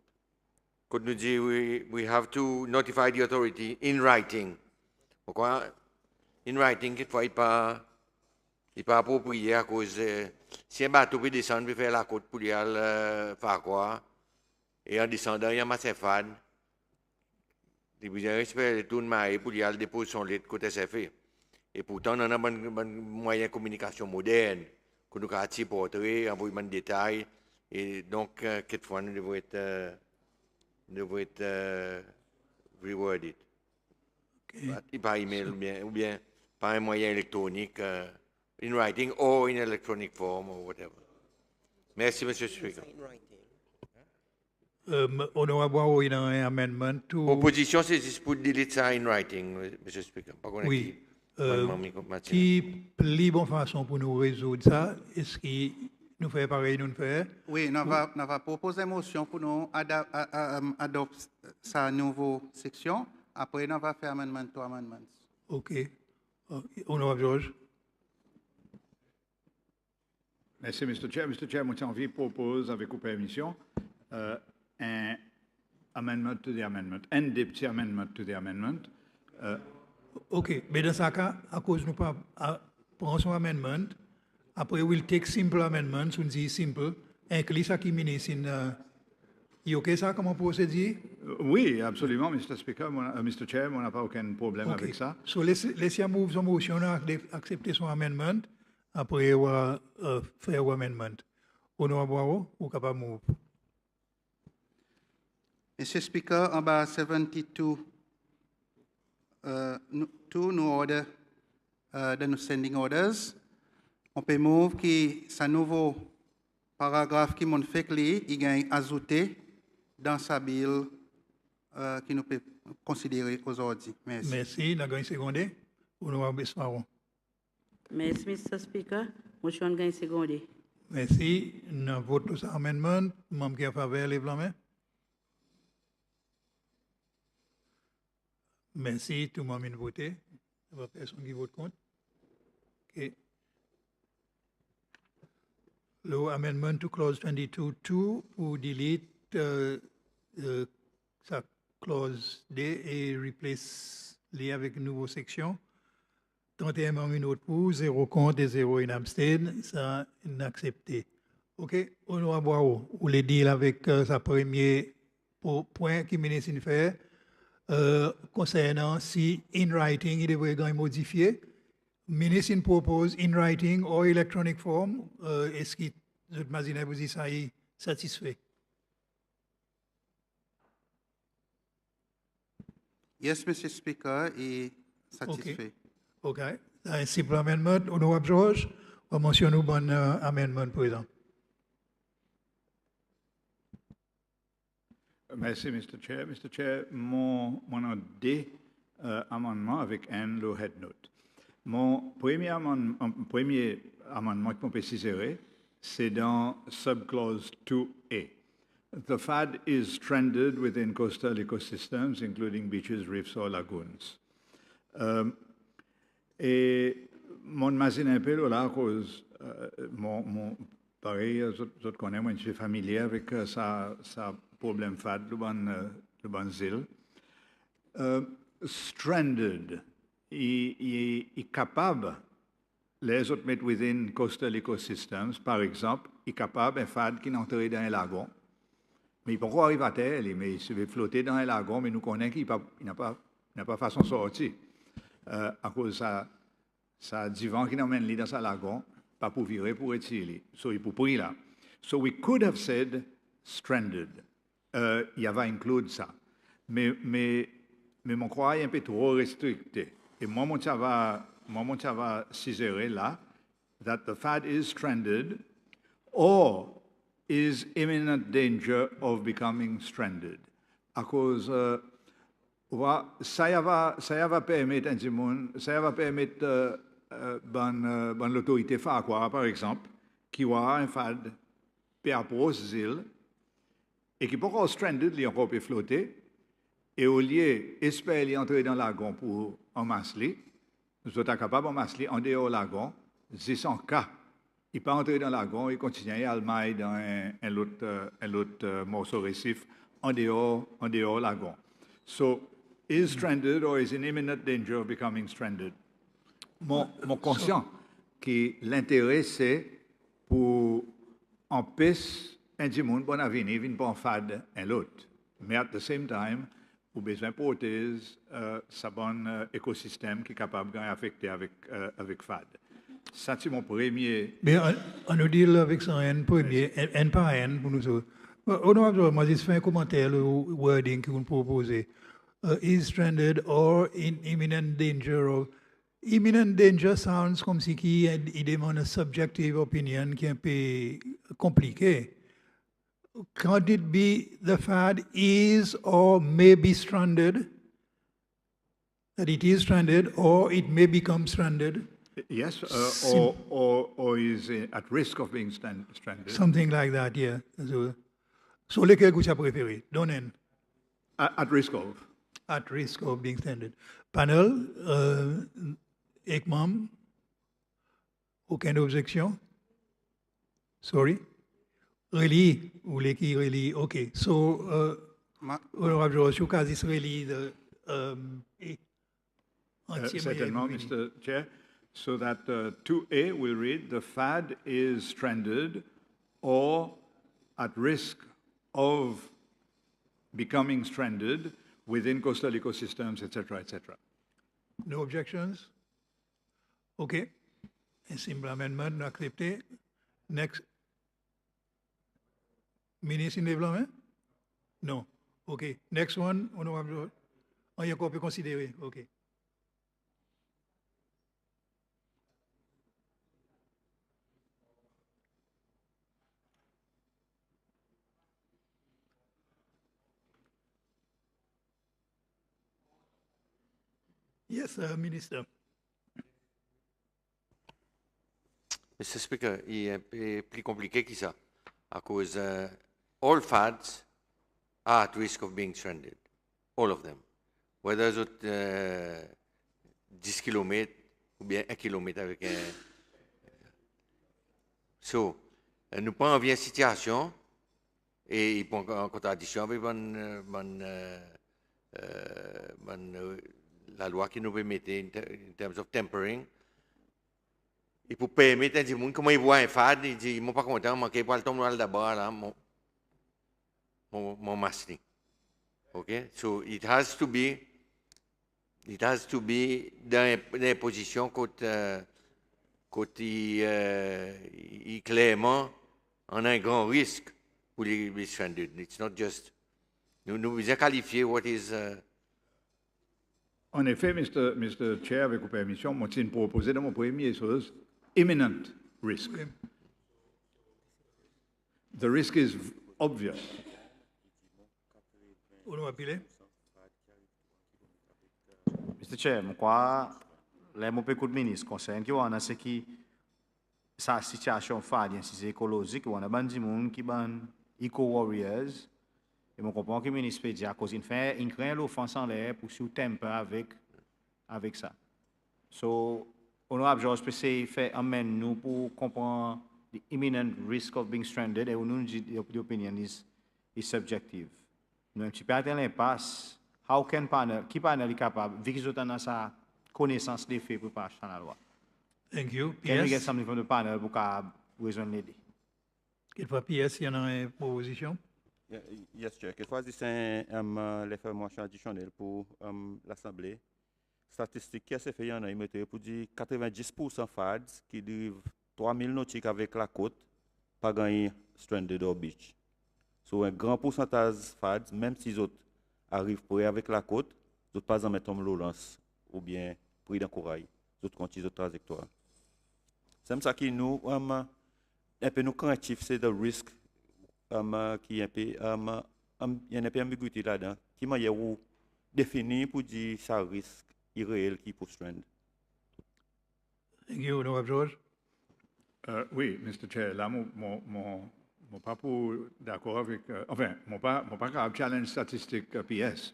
Speaker 5: dit we have to notify the authority in writing. Pourquoi? In writing, quelquefois, il n'est pas approprié à cause si un bateau peut descendre peut faire la côte pour aller faire quoi, et en descendant, il y a ma fade. Il faut respecter tout le marée pour aller déposer son lit côté SFE. Et pourtant, on a un moyen de communication moderne, que nous avons tiré portrait, envoyé des détails, et donc, quelquefois, nous devons être rewarded. Okay. Par email ou bien par un moyen électronique, in writing or in electronic form or whatever. Merci, Monsieur le Speaker.
Speaker 1: Honorable Boiro, il y a un amendment to...
Speaker 5: Proposition, c'est juste pour delete ça in writing, Monsieur le Speaker. Pas qu'on ait
Speaker 1: Oui.
Speaker 5: dit, amendement, Matin.
Speaker 1: Qui plus bonne façon pour nous résoudre ça, est-ce qu'il nous fait pareil, nous faire?
Speaker 2: Oui, nous va proposer une motion pour nous adopter sa nouvelle section. Après, nous va faire amendment to amendments.
Speaker 1: OK. Honorable George.
Speaker 6: Merci, Mr. Chair. Mr. Chair, moi, j'ai envie de proposer, avec vos permissions, un amendment to the amendment, un des petits amendments to the amendment.
Speaker 1: OK. Mais dans ce cas, à cause nous pas prendre son amendment, après, we'll take simple amendments, on dit simple, inclut ça qui ministre in... est OK ça, comment procéder?
Speaker 6: Oui, absolument, Mr. Speaker, Mr. Chair, on n'a pas aucun problème
Speaker 1: OK.
Speaker 6: avec ça.
Speaker 1: So, laissez move son motion, accepter son amendment, après, on va faire l'amendment. Honorable Boiro, ou capable de move?
Speaker 2: Mr. Speaker, en bas 72, nous order, de nos sending orders, on peut move qui, sa nouveau paragraphe qui m'ont fait il gagne ajouté dans sa bill qui nous peut considérer aujourd'hui. Merci.
Speaker 1: Merci. Nous avons une seconde. Honorable Besmaron.
Speaker 3: Merci, Mr. Speaker. Motion gagne seconde.
Speaker 1: Merci. Nous votons sur l'amendement. Membre qui a faveur, lève la main. Merci. Tout le monde a voté. Il n'y a pas personne qui vote contre. OK. Le amendment to clause 22.2 pour delete sa clause D et replace les avec une nouvelle section. 31 membres une autre pour, 0 contre et 0 abstain, ça inaccepté. OK, Honorable Boiro, vous voulez dire avec sa premier point qui menace de faire concernant si in writing il devrait être modifié. Ministre propose in writing or electronic form. Est-ce que vous dites ça est satisfait?
Speaker 2: Yes, Mr. Speaker, est satisfait.
Speaker 1: OK. Un simple amendement. Honorable George, on mentionne un bon amendement présent.
Speaker 6: Merci, Mr. Chair. Mr. Chair, mon deux amendements avec un head note. Mon premier amendement que je préciserai, c'est dans subclause 2A. The FAD is stranded within coastal ecosystems, including beaches, reefs, or lagoons. Et mon imagine un peu là, à cause, pareil, je connais, moi, je suis familier avec ça problème FAD, le bon île. Stranded, il est capable, les autres mettre within coastal ecosystems, par exemple, il est capable, un FAD qui est entré dans un lagon, mais il peut pas arriver à terre, mais il se fait flotter dans un lagon, mais nous connaissons qu'il n'a pas façon de sortir. À cause de ça divan qui n'emmène dans ce lagon, pas pour virer, pour retirer. So, il peut prier là. So, we could have said stranded. Il y avait inclus ça. Mais mon croix est un peu trop restricté. Et moi, mon va ciserer là, that the FAD is stranded or is imminent danger of becoming stranded. À cause, ça va permettre, ça va permettre l'autorité FAQUA, par exemple, qui a un FAD par rapport aux îles, et qui peut encore stranded, il encore peut flotter, et au lieu d'espérer entrer dans le lagon pour amasser, nous sommes capables d'amasser en dehors du lagon, c'est son cas. Il peut entrer dans le lagon et continuer à le mailler dans un autre morceau récif en dehors du lagon. So, is stranded or is in imminent danger of becoming stranded? Mon conscient que l'intérêt c'est pour empêcher un monde bon avenir de pas en fade un l'autre. Mais at the same time, vous besoin de protéger ce bon écosystème qui est capable d'affecter avec fade. Ça c'est mon premier.
Speaker 1: Mais on nous dit avec ça un premier, un par un pour nous autres. Honorable, moi je fais un commentaire le wording que vous proposez. Is stranded or in imminent danger of. Imminent danger sounds comme si il demande une subjective opinion qui est un peu compliquée. Could it be the FAD is or may be stranded? That it is stranded or it may become stranded?
Speaker 6: Yes, or is at risk of being stranded.
Speaker 1: Something like that, yeah. So lequel vous avez préféré? Donnen.
Speaker 6: At risk of.
Speaker 1: At risk of being stranded. Panel, Ekmam, aucune objection? Sorry? Really? Vous voulez qu'il relie? OK. So, Honorable George, you can this really the
Speaker 6: Certainly, Mr. Chair. So that 2A will read, the FAD is stranded or at risk of becoming stranded within coastal ecosystems, etc., etc.
Speaker 1: No objections? OK. A simple amendment accepté. Next. Ministre in Développement? No. OK. Next one, Honorable George. On y a quoi peut considérer? OK. Yes, Minister.
Speaker 5: Mr. Speaker, il est un peu plus compliqué que ça, à cause all FADs are at risk of being stranded, all of them, whether it's 10 km ou bien 1 km avec un... So, nous prenons bien situation et ils prennent en contradiction avec la loi qui nous permet, in terms of tempering. Et pour permettre à des gens, comment ils voient un FAD, ils disent, ils ne sont pas contents, mais ils parlent de d'abord, là, mon masque. OK? So, it has to be dans une position côté clairement, on a un grand risque pour les stranded. It's not just, nous devons qualifier what is...
Speaker 6: En effet, Mr. Chair, avec vos permissions, moi, j'ai proposé dans mon premier chose, imminent risk. The risk is obvious.
Speaker 4: Mr. Chair, je crois que les beaucoup de ministres concernent qui ont ce qui sa situation fade c'est écologique on a ban di monde qui ban eco warriors et je comprends que le ministre peut dire à cause il fait une crainte l'offense en l'air pour sous temper avec ça. So honorable George peut faire amène nous pour comprendre the imminent risk of being stranded et nous dit the opinion is subjective. Nous un petit peu atteint l'impasse. How can panel, qui panel est capable, vu qu'ils ont sa connaissance des faits pour pas acheter la loi?
Speaker 1: Thank you.
Speaker 4: Can we get
Speaker 1: PS?
Speaker 4: something from the panel pour résoudre l'idée?
Speaker 1: Quelquefois, PS, il y en a une proposition.
Speaker 7: Yes, Chair. Quelquefois, c'est l'information additionnelle pour l'Assemblée. Statistique qui a fait, il y en a une pour dire 90% FADs qui dérivent 3000 nautiques avec la côte, pas gagné stranded or beach. So, un grand pourcentage FADs, même si les autres arrivent pour avec la côte, les autres pas en mettre en Lawrence ou bien pris dans le corail, les autres continuent leur trajectoire. C'est ça qui nous, un peu nous craintifs, c'est le risque qui est un peu, il y a un peu d'ambiguïté là-dedans, qui m'a défini pour dire ça risque irréel qui peut strand.
Speaker 1: Thank you, Honorable George.
Speaker 6: Oui, Mr. Chair, là, mon pas d'accord avec, enfin, mon pas capable challenge statistique PS,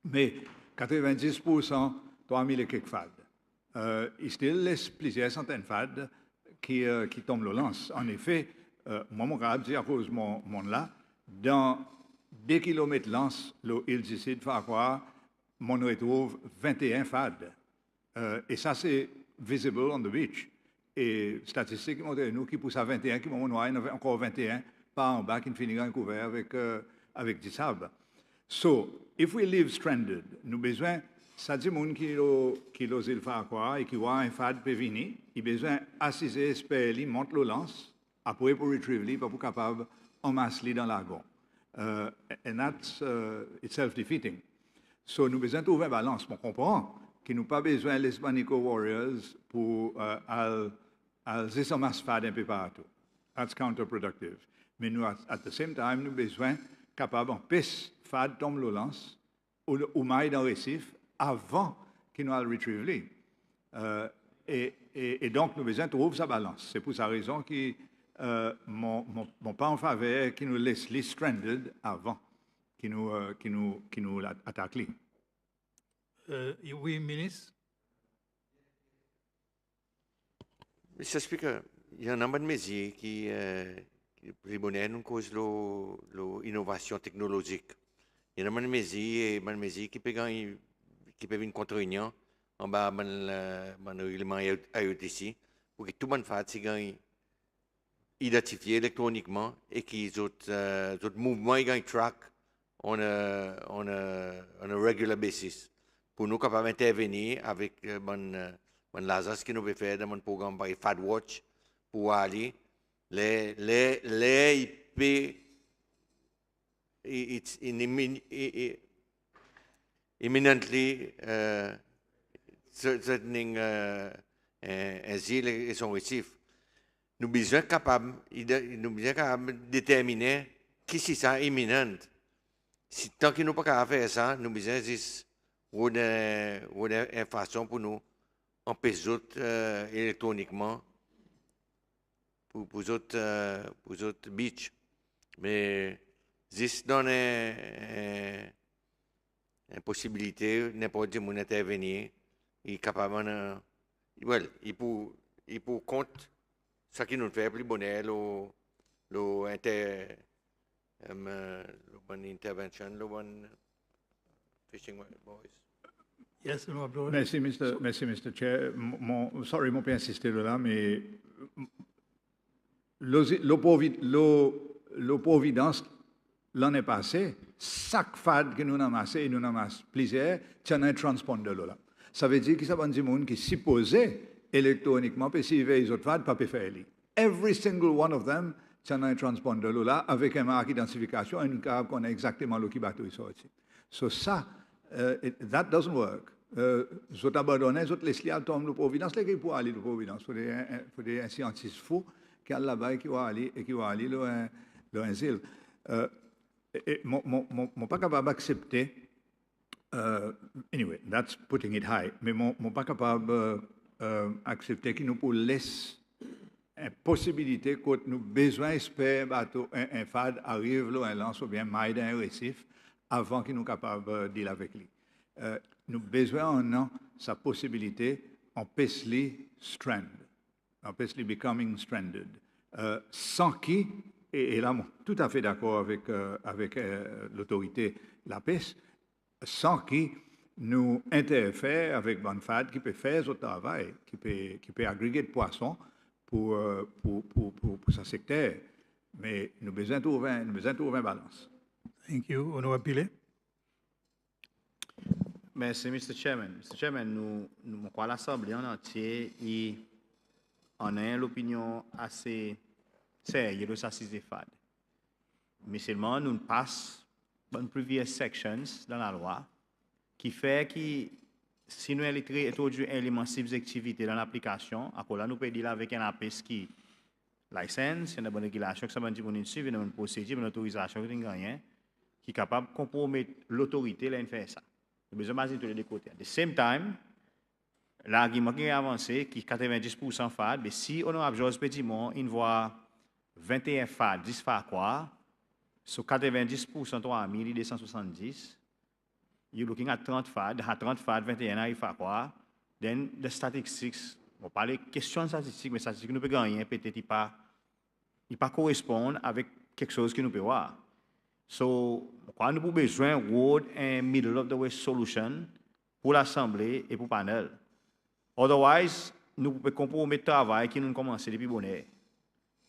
Speaker 6: mais 90%, 3000 et quelques FAD. Il still laisse plusieurs centaines de FAD qui tombent le lance. En effet, moi, mon capable dire à cause de mon là, dans 2 km lance, il décide de faire quoi, on retrouve 21 FAD. Et ça, c'est visible on the beach. Et statistiques montrent nous qui poussent à 21, qui m'ont noyé, encore 21, pas en bas, qui finira couvert avec du sable. So, if we live stranded, nous besoin, ça dit moun qui l'ose le faire quoi, et qui voit un fad peut venir, il besoin assiser, espérer, monte le lance, après pour retrieve, pour capable emmasser dans l'argon. And that's it's self-defeating. So, nous besoin trouver un balance. On comprend qui nous pas besoin les Hispanico Warriors pour c'est ça masse fad un peu partout. That's counterproductive. Mais nous, at the same time, nous besoin capable en pêche fad tombe le lance ou maille dans le récif avant qu'il nous a le retrieve. Et donc, nous besoin trouver sa balance. C'est pour sa raison que mon pas en faveur qui nous laisse les stranded avant qui nous attaque.
Speaker 1: Oui, ministre.
Speaker 5: Mr. Speaker, il y a un nombre de mesures qui nous cause l'innovation technologique. Il y a un nombre de mesures qui peuvent une contre-union en bas de règlement IOTC pour que tout le monde fasse identifié électroniquement et que les autres mouvements ils track on a regular basis pour nous capables d'intervenir avec l'ASAS qui nous peut faire dans mon programme par FADWatch pour aller les IP it's imminently threatening asile et son récif. Nous sommes capables de déterminer qui c'est ça imminent. Si tant que nous ne pouvons pas faire ça, nous besoin une façon pour nous empêcher électroniquement pour autres beach. Mais this donne une possibilité, n'importe qui peut intervenir, il est capable il peut compte ce qui nous fait plus bonheur, intervention, fishing boys.
Speaker 1: Yes, Honorable.
Speaker 6: Merci, Mr. Chair. Sorry, je peux insister là, mais l'Providence, l'année passée, chaque fad que nous avons amassé, et nous avons amassé plusieurs, c'est un transponder là. Ça veut dire que ça veut dire que qui supposé électroniquement, puis si les autres fad, pas peut faire. Every single one of them, c'est un transponder là, avec un marque d'identification, et nous connaissons exactement le qui bateau est sorti. So ça, that doesn't work. Zot abandonné, zot laisse li tombe le Providence, les qui pour aller le Providence, faut des scientifiques fous qui allent là-bas et qui vont aller le asile. Mon pas capable d'accepter. Anyway, that's putting it high. Mais mon pas capable d'accepter qu'il nous laisse une possibilité que nous besoin espérer bateau un fad arrive là un lance ou bien maille d'un récif avant qu'il nous capable de deal avec lui. Nous besoin en sa possibilité empêcher strand, empêcher becoming stranded, sans qui et là tout à fait d'accord avec l'autorité la pêche, sans qui nous interfère avec Bonfad qui peut faire ce travail, qui peut agréger de poissons pour sa secteur. Mais nous besoin de trouver une balance.
Speaker 1: Thank you. Honorable Pilet.
Speaker 4: Merci, Mr. Chairman. Mr. Chairman, nous croyons l'Assemblée en entier et on a l'opinion assez sérieuse de ça, c'est FAD. Mais seulement, nous passons dans previous sections dans la loi qui fait que si nous introduisons un élément subjectivité dans l'application, là, nous pouvons dire avec un APS qui licence, il y a une bonne régulation, que ça veut dire qu'on a une suivi, une procédure, une autorisation, qui est capable de compromettre l'autorité, là, fait ça. Nous avons besoin de tous les deux côtés. At the same time, l'argument qui est avancé, qui est 90% FAD, mais si on a Georges Petitmont, il voit 21 FAD, 10 FAD quoi, sur 90%, 3270, you're looking at 30 FAD, 30 FAD, 21 FAD quoi, then the statistics, on parle de questions statistiques, mais statistiques nous peut gagner, peut-être il pas correspondre avec quelque chose que nous peut voir. So, nous avons besoin d'un middle of the way solution pour l'Assemblée et pour le panel. Otherwise, nous pouvons compromettre le travail qui nous commence depuis bonheur.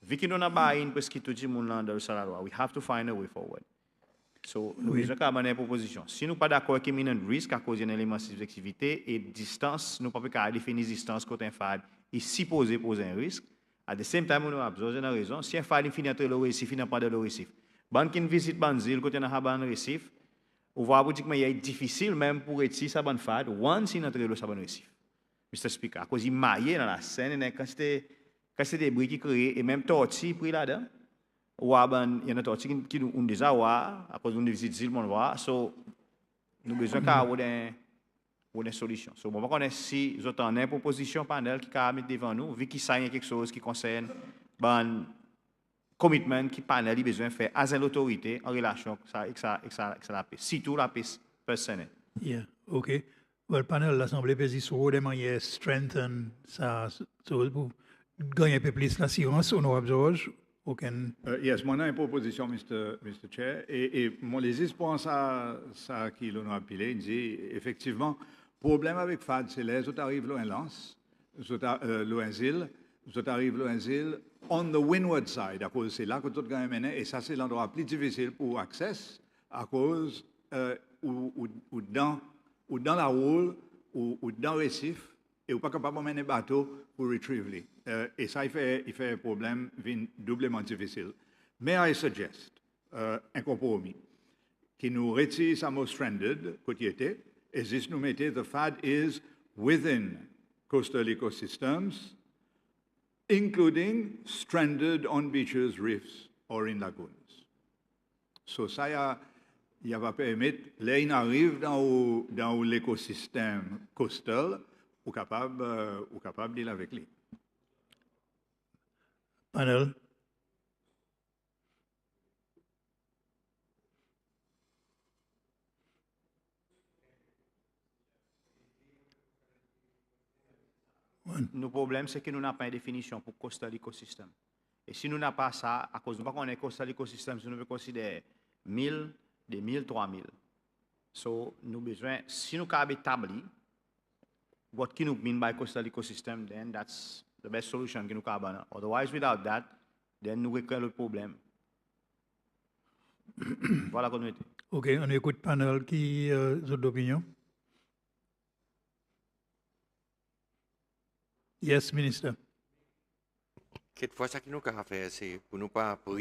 Speaker 4: Vu que nous avons une presque tout le monde dans le salaire, we have to find a way forward. So, nous avons une proposition. Si nous ne sommes pas d'accord avec imminent risque à cause d'un élément de subjectivité et distance, nous ne pouvons pas définir distance côté un FAD et supposer poser un risque. At the same time, nous avons besoin de raison. Si un FAD finit entre le récif, il n'a pas de le récif. Ban qui visite Banzil, côté dans Haban Récif, on voit pratiquement il est difficile même pour retirer sa bonne fade, once il entre le sa bonne récif. Mr. Speaker, à cause il maillé dans la scène, et quand c'était des bruits qui créent, et même tortue pris là-dedans, il y a une tortue qui nous déjà voir, à cause d'une visite, le monde voir, so, nous avons besoin d'avoir une solution. So, bon, on connaît si vous avez une proposition panel qui a mis devant nous, vu qu'il s'agit de quelque chose qui concerne le commitment que le panel a besoin de faire à l'autorité en relation avec la paix, surtout la paix personnelle.
Speaker 1: Yeah, okay. Well, panel l'Assemblée pèse sur des manières strengthen ça, pour gagner un peu plus l'assurance, honorable George. Aucun.
Speaker 6: Yes, moi, j'ai une proposition, Mr. Chair, et mon les espoirs, ça qui l'honorable Pilé, il dit, effectivement, problème avec FAD, c'est les autres arrivent loin lance, loin-île, vous arrivez loin-île, on the windward side, à cause c'est là que tout le monde est, et ça, c'est l'endroit plus difficile pour accès, à cause ou dans la houle, ou dans le récif, et ou pas capable de mener un bateau pour retrieve. Et ça, il fait un problème doublement difficile. Mais I suggest un compromis qui nous retire sa mot stranded, côté était, et juste nous mettez the FAD is within coastal ecosystems, including stranded on beaches, reefs, or in lagoons. So ça, il va permettre, là, il arrive dans l'écosystème coastal, ou capable de dealer avec lui.
Speaker 1: Panel.
Speaker 4: Le problème, c'est que nous n'avons pas une définition pour coastal écosystème. Et si nous n'avons pas ça, à cause de nous pas coastal écosystème, nous devons considérer 1000, 2000, 3000. So, nous besoin, si nous avons établi, what can we mean by coastal ecosystem, then that's the best solution que nous avons. Otherwise, without that, then nous créons le problème. Voilà qu'on est.
Speaker 1: OK, on écoute panel qui a d'opinion. Yes, Minister.
Speaker 5: Quelquefois, ce que nous avons fait, c'est pour nous pas prendre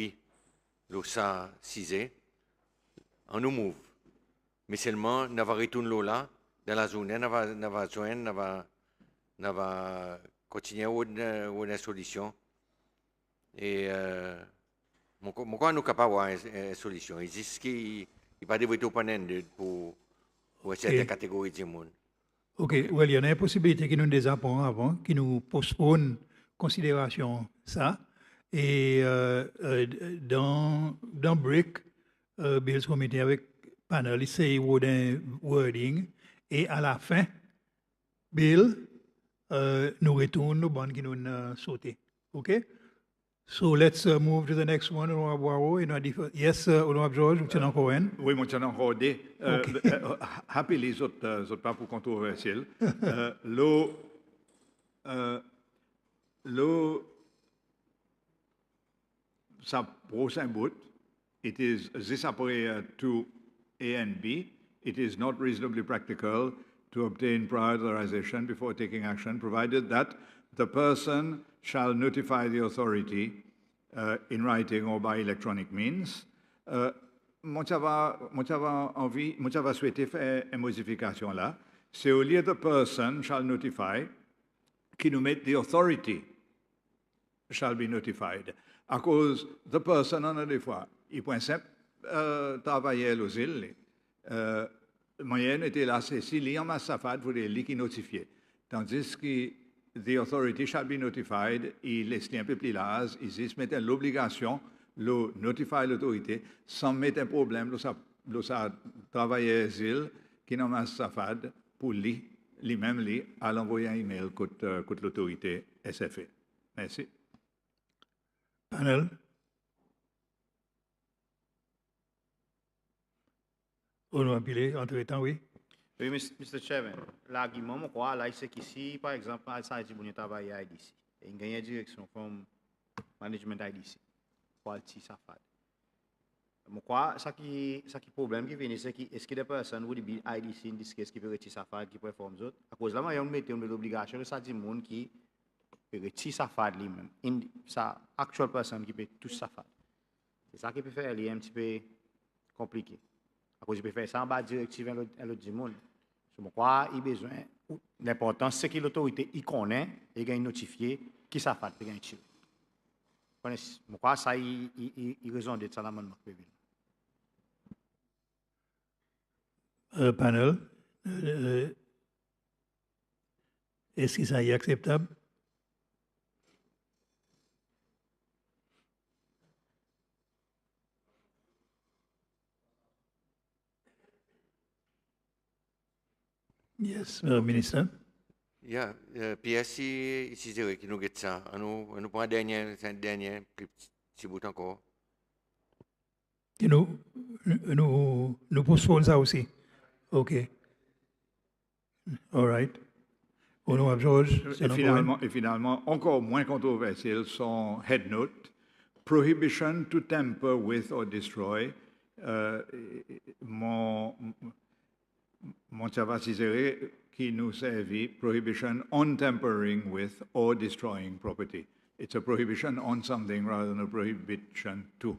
Speaker 5: l'eau ça 6 on nous move. Mais seulement, nous avons retourné l'eau là, dans la zone, nous avons joindre, nous avons continuer une solution. Et moi, nous capables d'avoir une solution. Il existe qu'il n'y a pas de vote open-ended pour cette catégorie de monde.
Speaker 1: OK, well, il y a une possibilité qui nous désapprend avant, qui nous postpone considération ça. Et dans BRIC, Bills Committee avec panel, il s'est wording. Et à la fin, Bill nous retourne nos bandes qui nous sauté. OK? So let's move to the next one, Honorable Waro. Yes, Honorable George, vous tenez encore un?
Speaker 6: Oui, moi, je tiens encore deux. Happily, je ne pas pour controversiel. Ça prochain bout, it is this après to A and B. It is not reasonably practical to obtain prior authorization before taking action, provided that the person shall notify the authority in writing or by electronic means. Moi, j'avais souhaité faire une modification là. C'est au lieu de person shall notify, qui nous met the authority shall be notified. À cause the person, on a des fois, il point simple, travailler aux îles. Moyenne était là, c'est si l'y en a safad, vous les qui notifier. Tandis que the authority shall be notified, il laisse un peu plus large, il se met l'obligation de notifier l'autorité sans mettre un problème, de ça travailler aux îles qui n'en a safad pour lui-même à l'envoyer un email contre l'autorité SFE. Merci.
Speaker 1: Panel. Honorable Pilé, entre-temps, oui.
Speaker 4: Oui, Mr. Chairman, l'argument, moi, quoi, là, c'est qu'ici, par exemple, ça a été bon travail à IDC. Et il y a une direction from management IDC. Quality Safad. Moi, quoi, ça qui problème qui vient, c'est que est-ce que des personnes ou des IDC, in this case, qui peuvent retirer Safad, qui performent autres, à cause de là, on met l'obligation de ça, du monde qui peut retirer Safad lui-même. Ça, actual personne qui peut tout Safad. C'est ça qui peut faire, il est un petit peu compliqué. À À cause, il peut faire ça en bas directive à l'autre monde. Je crois qu'il a besoin. L'important, c'est que l'autorité y connaît et qu'il notifié qui ça fait, qu'il tiré. Je crois que ça, il raison de ça l'amendement.
Speaker 1: Panel, est-ce que ça est acceptable? Yes, Minister.
Speaker 5: Yeah, PSC, ici, c'est vrai qu'il nous get ça. On nous prend un dernier petit bout encore.
Speaker 1: Et nous postponons ça aussi. OK. All right. Honorable George.
Speaker 6: Et finalement, encore moins controversiel, son head note, prohibition to tamper with or destroy. Mon Chavasisere qui nous servit, prohibition on tampering with or destroying property. It's a prohibition on something rather than a prohibition to.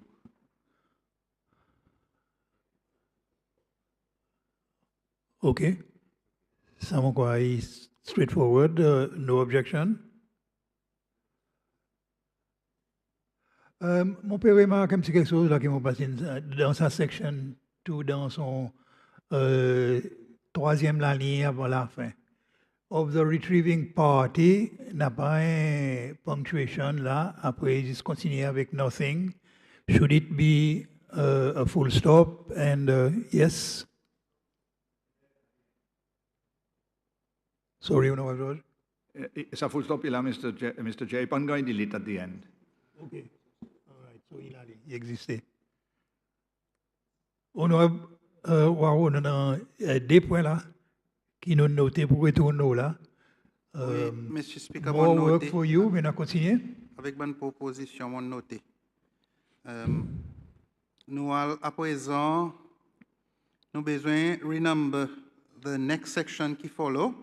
Speaker 1: OK. Ça quoi is straightforward, no objection. Mon père remarque un petit quelque chose là qui m'a passé dans sa section, tout dans son troisième ligne avant la fin. Of the retrieving party, n'a pas un punctuation là, après il continue avec nothing. Should it be a full stop and yes? Sorry, Honorable George.
Speaker 6: Ça full stop, il a Mr. J. Pas going to delete at the end.
Speaker 1: OK. All right. So il existait. Honorable Waro, on a deux points là qui nous notés pour retourner là.
Speaker 2: Oui, Monsieur Speaker,
Speaker 1: More
Speaker 2: mon
Speaker 1: work
Speaker 2: noté.
Speaker 1: for you, mais on continue.
Speaker 2: Avec bonne proposition, mon noté. Nous, à présent, nous besoin renumber the next section qui follow,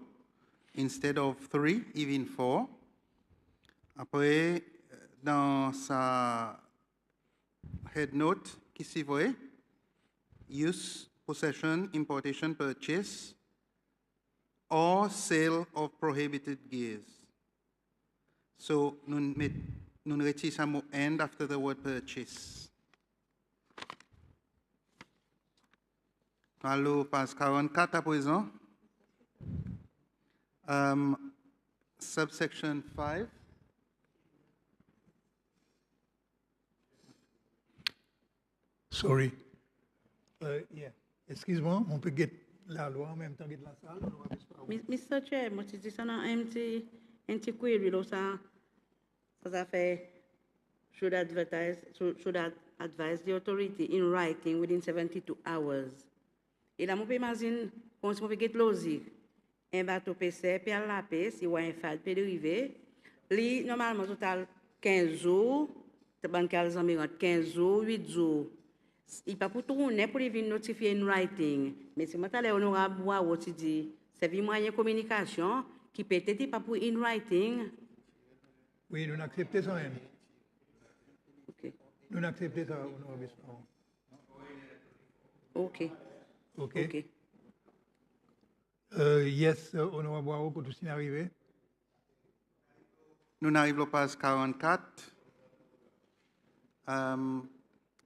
Speaker 2: instead of 3, even 4. Après, dans sa head note qui suivrait, use, possession, importation, purchase, or sale of prohibited gears. So, nous retirons un mot end after the word purchase. Alors, page 44 à présent. Subsection 5.
Speaker 1: Sorry. Yeah. Excuse-moi, on peut get la loi en même temps que la salle.
Speaker 3: Mr. Chair, moi, je dis ça dans un petit query, là, ça fait, should advise the authority in writing within 72 hours. Et là, je peux imaginer, quand on peut get logique, un bateau PC, puis à la paix, si on a un FAD, peut dériver, normalement, total 15 jours, c'est bancal environ 15 jours, 8 jours. Il pas pour tourner pour venir notifier in writing. Mais si je suis honorable, je dis, c'est un moyen de communication qui peut-être pas pour in writing.
Speaker 1: Oui, nous acceptons ça même.
Speaker 3: OK.
Speaker 1: Nous acceptons ça, honorable.
Speaker 3: OK.
Speaker 1: OK.
Speaker 3: OK.
Speaker 1: Yes, honorable Waro, quand tu es arrivé.
Speaker 2: Nous arrivons au page 44.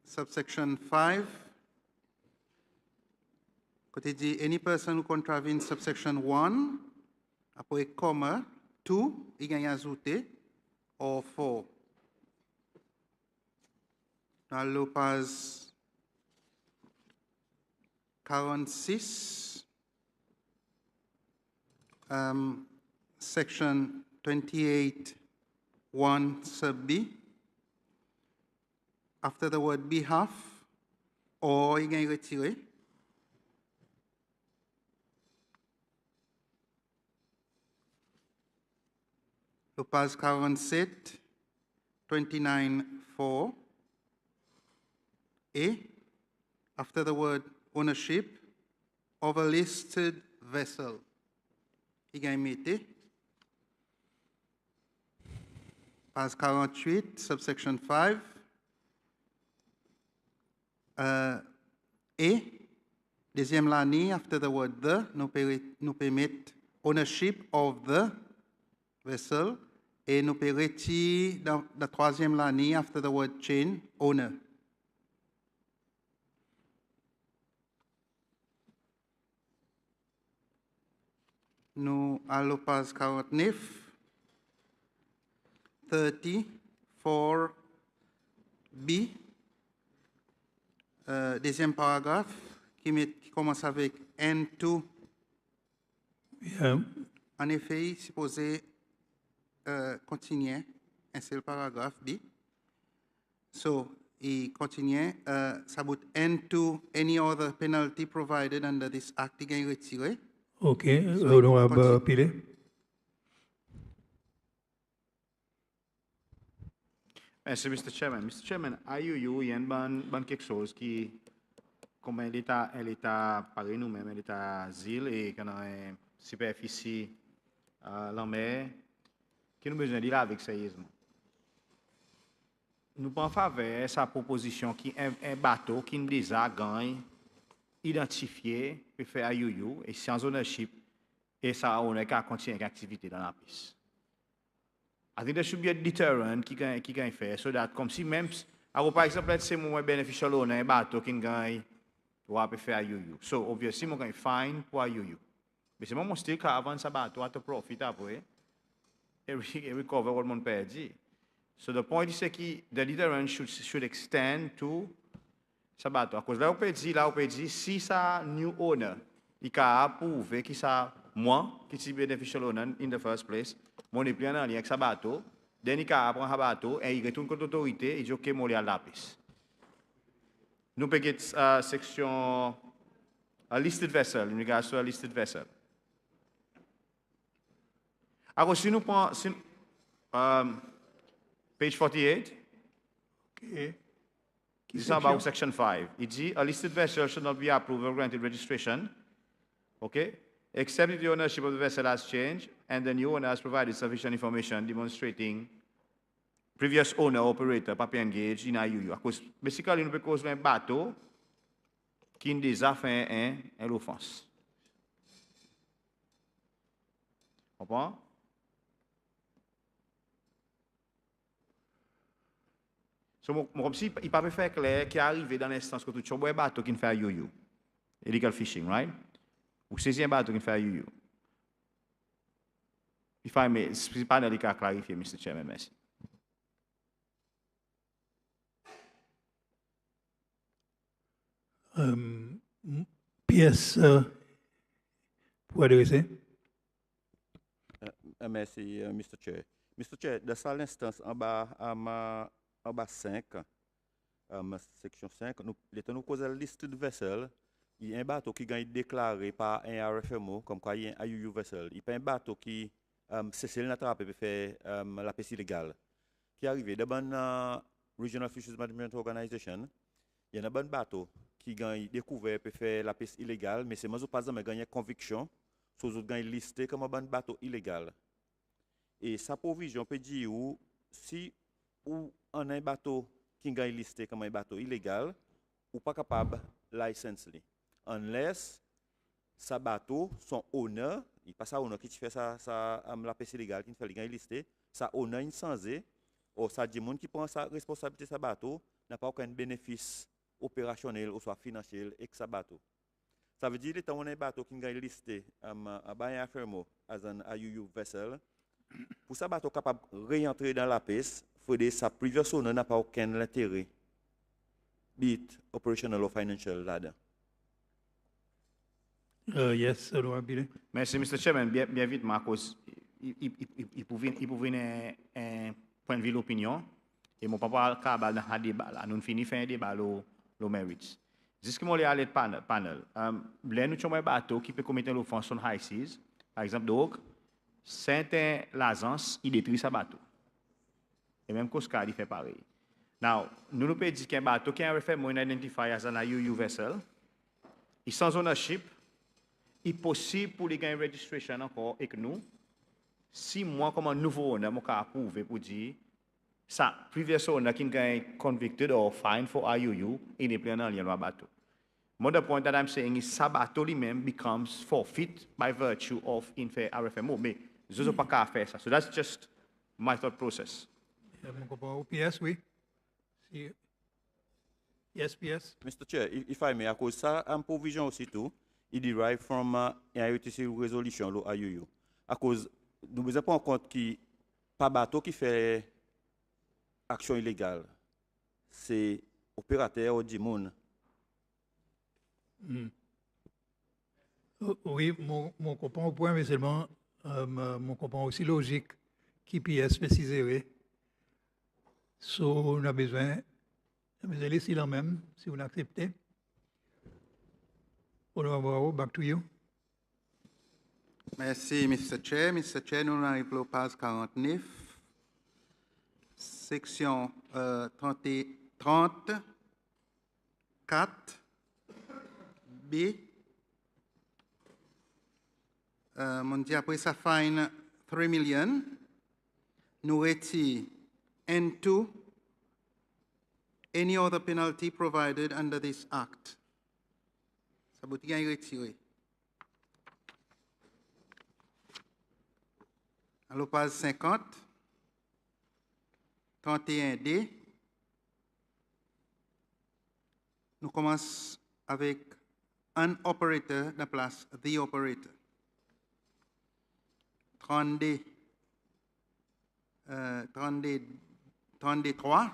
Speaker 2: Subsection 5. Côté dit, any person who contravenes subsection 1, après comma, 2, il gagne ajouté, or 4. Dans le page 46, section 28, 1 sub B. After the word behalf, or il gagne retiré. Le page 47, 29, 4. A, after the word ownership of a listed vessel. Il gagne mette. Page 48, subsection 5. A, deuxième ligne, after the word the, nous permet ownership of the vessel. Et nous pouvons retirer dans la troisième ligne, after the word chain, owner. Nous allons page 49, 34B, deuxième paragraphe, qui commence avec N2.
Speaker 1: Yeah.
Speaker 2: En effet, supposé continuer un seul paragraphe B. So, il continue, ça bout N2, any other penalty provided under this act est retiré.
Speaker 1: OK, honorable Pile.
Speaker 4: Merci, Mr. Chairman. Mr. Chairman, IUU, il y a quelque chose qui, comme elle est par nous-mêmes, elle est à Zil et qu'on a une superficie la mer, qui nous besoin de là avec sérieusement. Nous pensons faveur sa proposition qui est un bateau qui nous déjà gagne, identifié, peut faire IUU et sans ownership, et ça on est qu'à continuer l'activité dans la piste. I think there should be a deterrent qui gagne faire, so that comme si même, alors par exemple, c'est mon beneficial owner un bateau qui gagne, ou peut faire IUU. So obviously, mon gagne fine pour IUU. Mais c'est mon style qu'avant ça bateau à te profiter après, et recover what mon perdu. So the point is que the deterrent should extend to ça bateau. À cause là on peut dire, si ça new owner, il a prouvé que ça moi qui suis beneficial owner in the first place, mon est plein en lien avec ça bateau, then il a prend ça bateau et il retourne contre l'autorité et dit ok moi à lapis. Nous payons section a listed vessel in regards to a listed vessel. Alors si nous prenons page 48.
Speaker 1: OK.
Speaker 4: This is about section 5. It says a listed vessel should not be approved or granted registration, okay, except if the ownership of the vessel has changed and the new owner has provided sufficient information demonstrating previous owner operator pas engaged in IUU. Because basically, nous pouvons causer un bateau qui a déjà fait une offense. Comprends? So, comme si il ne peut pas faire clair qui est arrivé dans l'instance que tu as un bateau qui fait IUU. Illegal fishing, right? Ou saisir un bateau qui fait IUU. If I may, c'est pas dans le cas clarifié, Mr. Chairman, merci.
Speaker 1: Pièce pour adresser.
Speaker 7: Merci, Mr. Chair. Mr. Chair, dans cette instance, en bas 5, section 5, nous causons la liste de vessels. Il y a un bateau qui est déclaré par un RFMO, comme quoi il y a un IUU vessel. Il y a un bateau qui cesse de l'attraper pour faire la pêche illégale. Qui est arrivé dans la Regional Fisheries Management Organization, il y a un bon bateau qui a découvert pour faire la pêche illégale, mais c'est pas jamais gagné conviction, sur les autres listé comme un bon bateau illégal. Et sa provision peut dire si ou on a un bateau qui est listé comme un bateau illégal, ou pas capable de license. Unless sa bateau, son honneur, il passe à honneur qui fait la pêche illégale, qui fait listé, sa honneur est censé, ou ça dit monde qui prend sa responsabilité de sa bateau, n'a pas aucun bénéfice opérationnel ou soit financier avec sa bateau. Ça veut dire que on a un bateau qui est listé à un fermo as an IUU vessel, pour sa bateau capable de réentrer dans la pêche, il faut que sa previous owner n'a pas aucun intérêt, be it operational or financial là-dedans.
Speaker 1: Yes, honorable.
Speaker 4: Merci, Mr. Chairman. Bien vite, Marcos. Il pouvait un point de vue l'opinion. Et mon papa a dans un débat là. Nous finissons un débat au merits. Jusqu'à moi, aller panel. Là, nous avons un bateau qui peut commettre l'offense sur high seas. Par exemple, donc, Saint-Lazance, il détruit sa bateau. Et même Coast Guard, il fait pareil. Now, nous pouvons dire qu'un bateau qui est un identifié as an IUU vessel, il sans ownership, il est possible pour les gagner registration encore avec nous. Si moi, comme un nouveau owner, je peux approuver pour dire ça, previous owner qui gagne convicted or fined for IUU, il n'est plus en lien avec le bateau. But the point that I'm saying is Sabato lui-même becomes forfeit by virtue of infer RFMO. Mais je ne sais pas qu'à faire ça. So that's just my thought process.
Speaker 1: Mon comprend au PS, oui. Si, yes, PS.
Speaker 7: Mr. Chair, if I may, à cause ça, un provision aussi tout, it derive from IUTC resolution, lo IUU. À cause, nous ne pas en compte qui, pas bateau qui fait action illégale. C'est opérateur ou dimoun.
Speaker 1: Oui, mon comprend au point, mais seulement mon comprend aussi logique qui PS précisé, oui. So, on a besoin de laisser là même, si vous l'acceptez. On va voir, back to you.
Speaker 2: Merci, Mr. Chair. Mr. Chair, nous arrivons au page 49, section 34, B. On dit après ça, fine 3 million. Nous retirons N2, any other penalty provided under this act. Ça veut dire retiré. Alors, page 50, 31D. Nous commençons avec un operator de la place the operator. 33.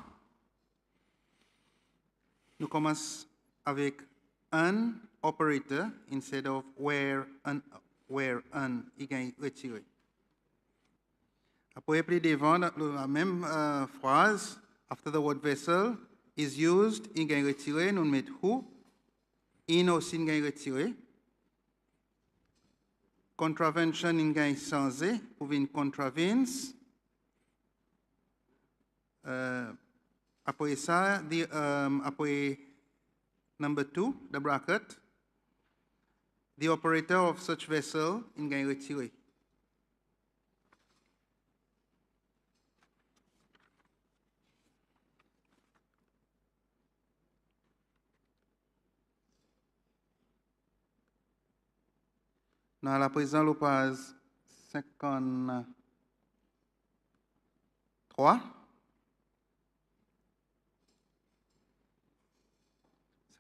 Speaker 2: Nous commençons avec un operator instead of where un il est retiré. Après, plus devant, la même phrase, after the word vessel is used, il est retiré, nous mettons who, in aussi il est retiré. Contravention il est changé, pour une contravence. Après ça, après number 2, the bracket, the operator of such vessel il est retiré. Dans la présente, le page 53.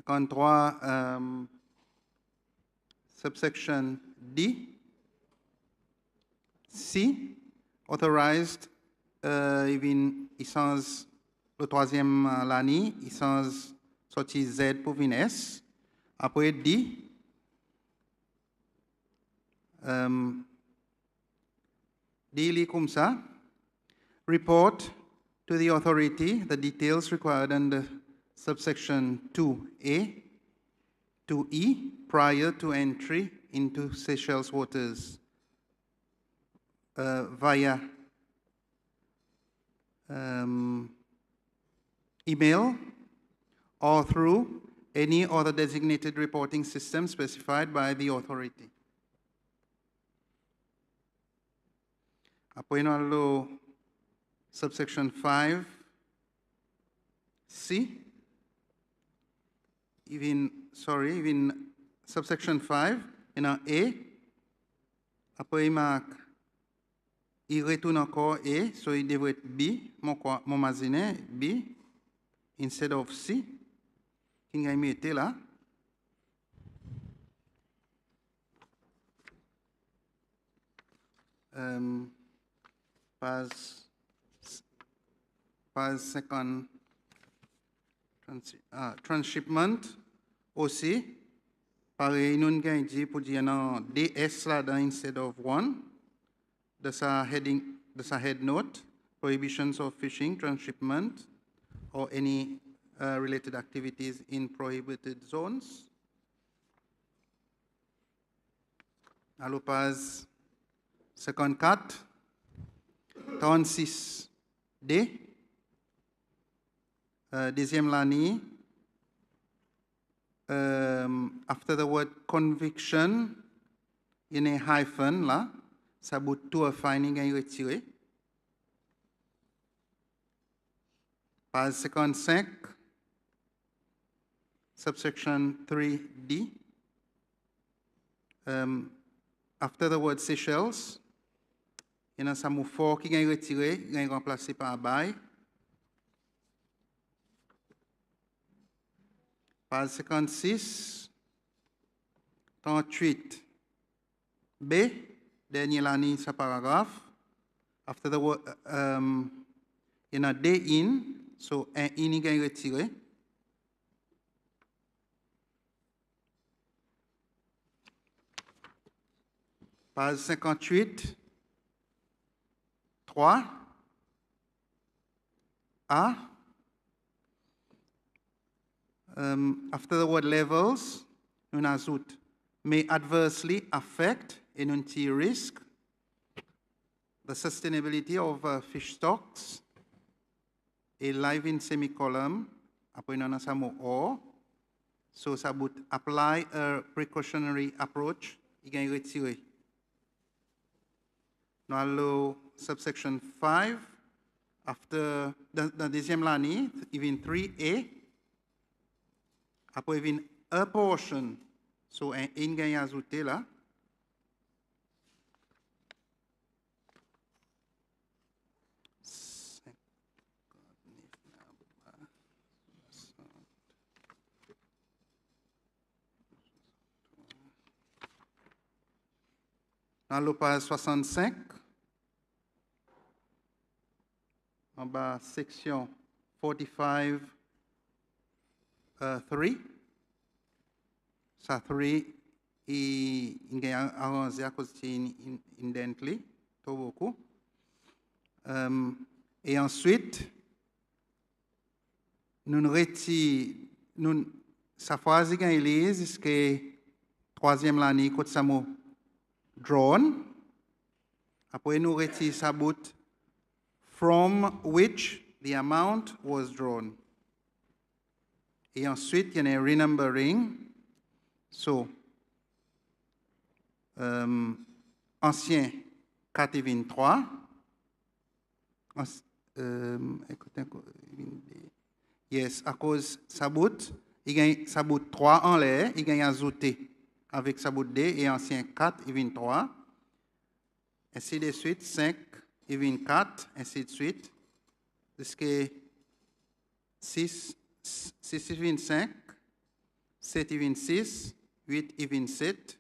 Speaker 2: 53, subsection D. C, authorized, even essence, le troisième l'année, essence sorti Z pour une S. Après D, D comme ça. Report to the authority the details required under subsection 2A, 2E, prior to entry into Seychelles waters via email or through any other designated reporting system specified by the authority. Après, nous avons subsection 5, C. Even subsection 5, in A. Après, il retourne encore A, so il devrait être B, mon masiné, B, instead of C. Il a mis là. Page 50, transshipment aussi. Pareil, nous avons dit pour dire non, DS là instead of 1. De sa head note, prohibitions of fishing, transshipment, or any related activities in prohibited zones. Alors, page 54, 36D, deuxième ligne, after the word conviction, il y a un hyphen là, ça bout tout finding est retiré. Page 55, subsection 3D. After the word Seychelles, il y a un mot fort qui est retiré, qui est remplacé par un bail. Page 56, 38. B, dernier ligne, ce paragraphe. After the word, il y a day in, so un in qui est retiré. Page 58, 3, A. After the word levels, nous ajoute may adversely affect et non risk the sustainability of fish stocks. Et live in semicolon, après nous avons un mot or, so ça would apply a precautionary approach, il est retiré. Nous allons subsection 5, after the deuxième ligne, even 3A, après il y a a portion, so un in est ajouté là. Dans le page 65, en bas, section 45, 3. Ça, 3, il est arrangé à cause de indently, tout beaucoup. Et ensuite, nous retirons, sa phrase est lise, que troisième ligne, côté ça mot drawn. Après, nous retirons sa bout from which the amount was drawn. Et ensuite, il y a un renumbering. So, ancien 4,23. Yes, à cause sa bout, il gagne sa bout 3 en l'air, il gagne ajouté avec sa bout D et ancien 4,23. Ainsi de suite, 5, 24, ainsi de suite. Jusqu'à 6, 6,25, 7,26, 8,27.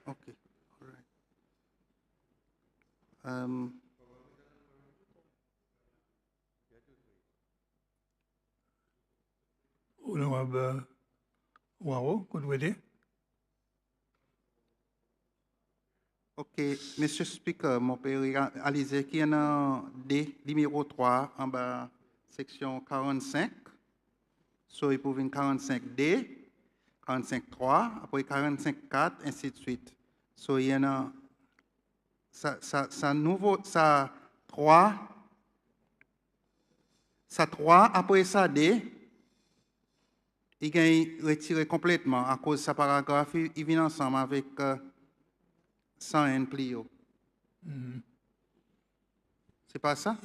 Speaker 2: Okay, all right.
Speaker 1: Honorable Waro, could we do?
Speaker 2: OK, Monsieur Speaker, mon père réalisé qu'il y en a D, numéro 3, en bas, section 45. So, il peut venir 45D, 45.3, après 45.4, ainsi de suite. So, il y en a, ça nouveau, ça 3, après ça D, il est retiré complètement à cause de sa paragraphe, il vient ensemble avec 100 plio. C'est pas ça?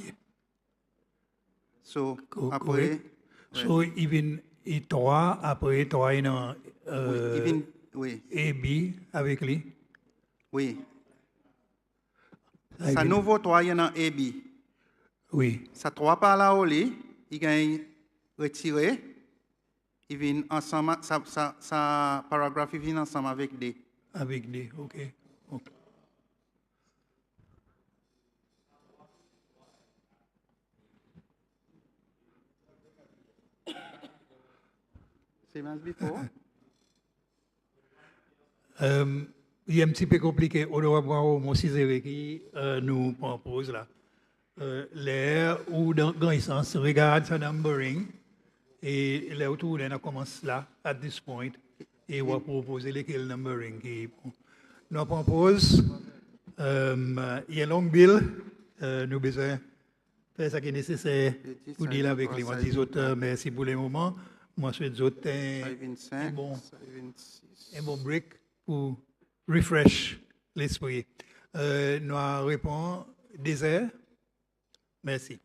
Speaker 2: So, après.
Speaker 1: So, even et 3, après 3, il y a
Speaker 2: oui.
Speaker 1: A, B avec lui.
Speaker 2: Oui. Ça nouveau 3, il y en a A, B.
Speaker 1: Oui.
Speaker 2: Ça 3 par là, il est retiré. Il vient ensemble, sa paragraphe il vient ensemble avec D.
Speaker 1: Avec D, OK. OK.
Speaker 2: Same as before.
Speaker 1: Il est un petit peu compliqué. On doit voir au Monsisere qui nous propose là. L'air ou dans le sens, regarde sa numbering et là où on commence là, at this point, et on va proposer lequel numbering qui nous propose. Il y a long bill nous besoin faire ce qui est nécessaire pour dire avec les moi dis autres merci pour le moment. Moi je souhaite autres un bon break pour refresh l'esprit. Nous répondons désert. Merci.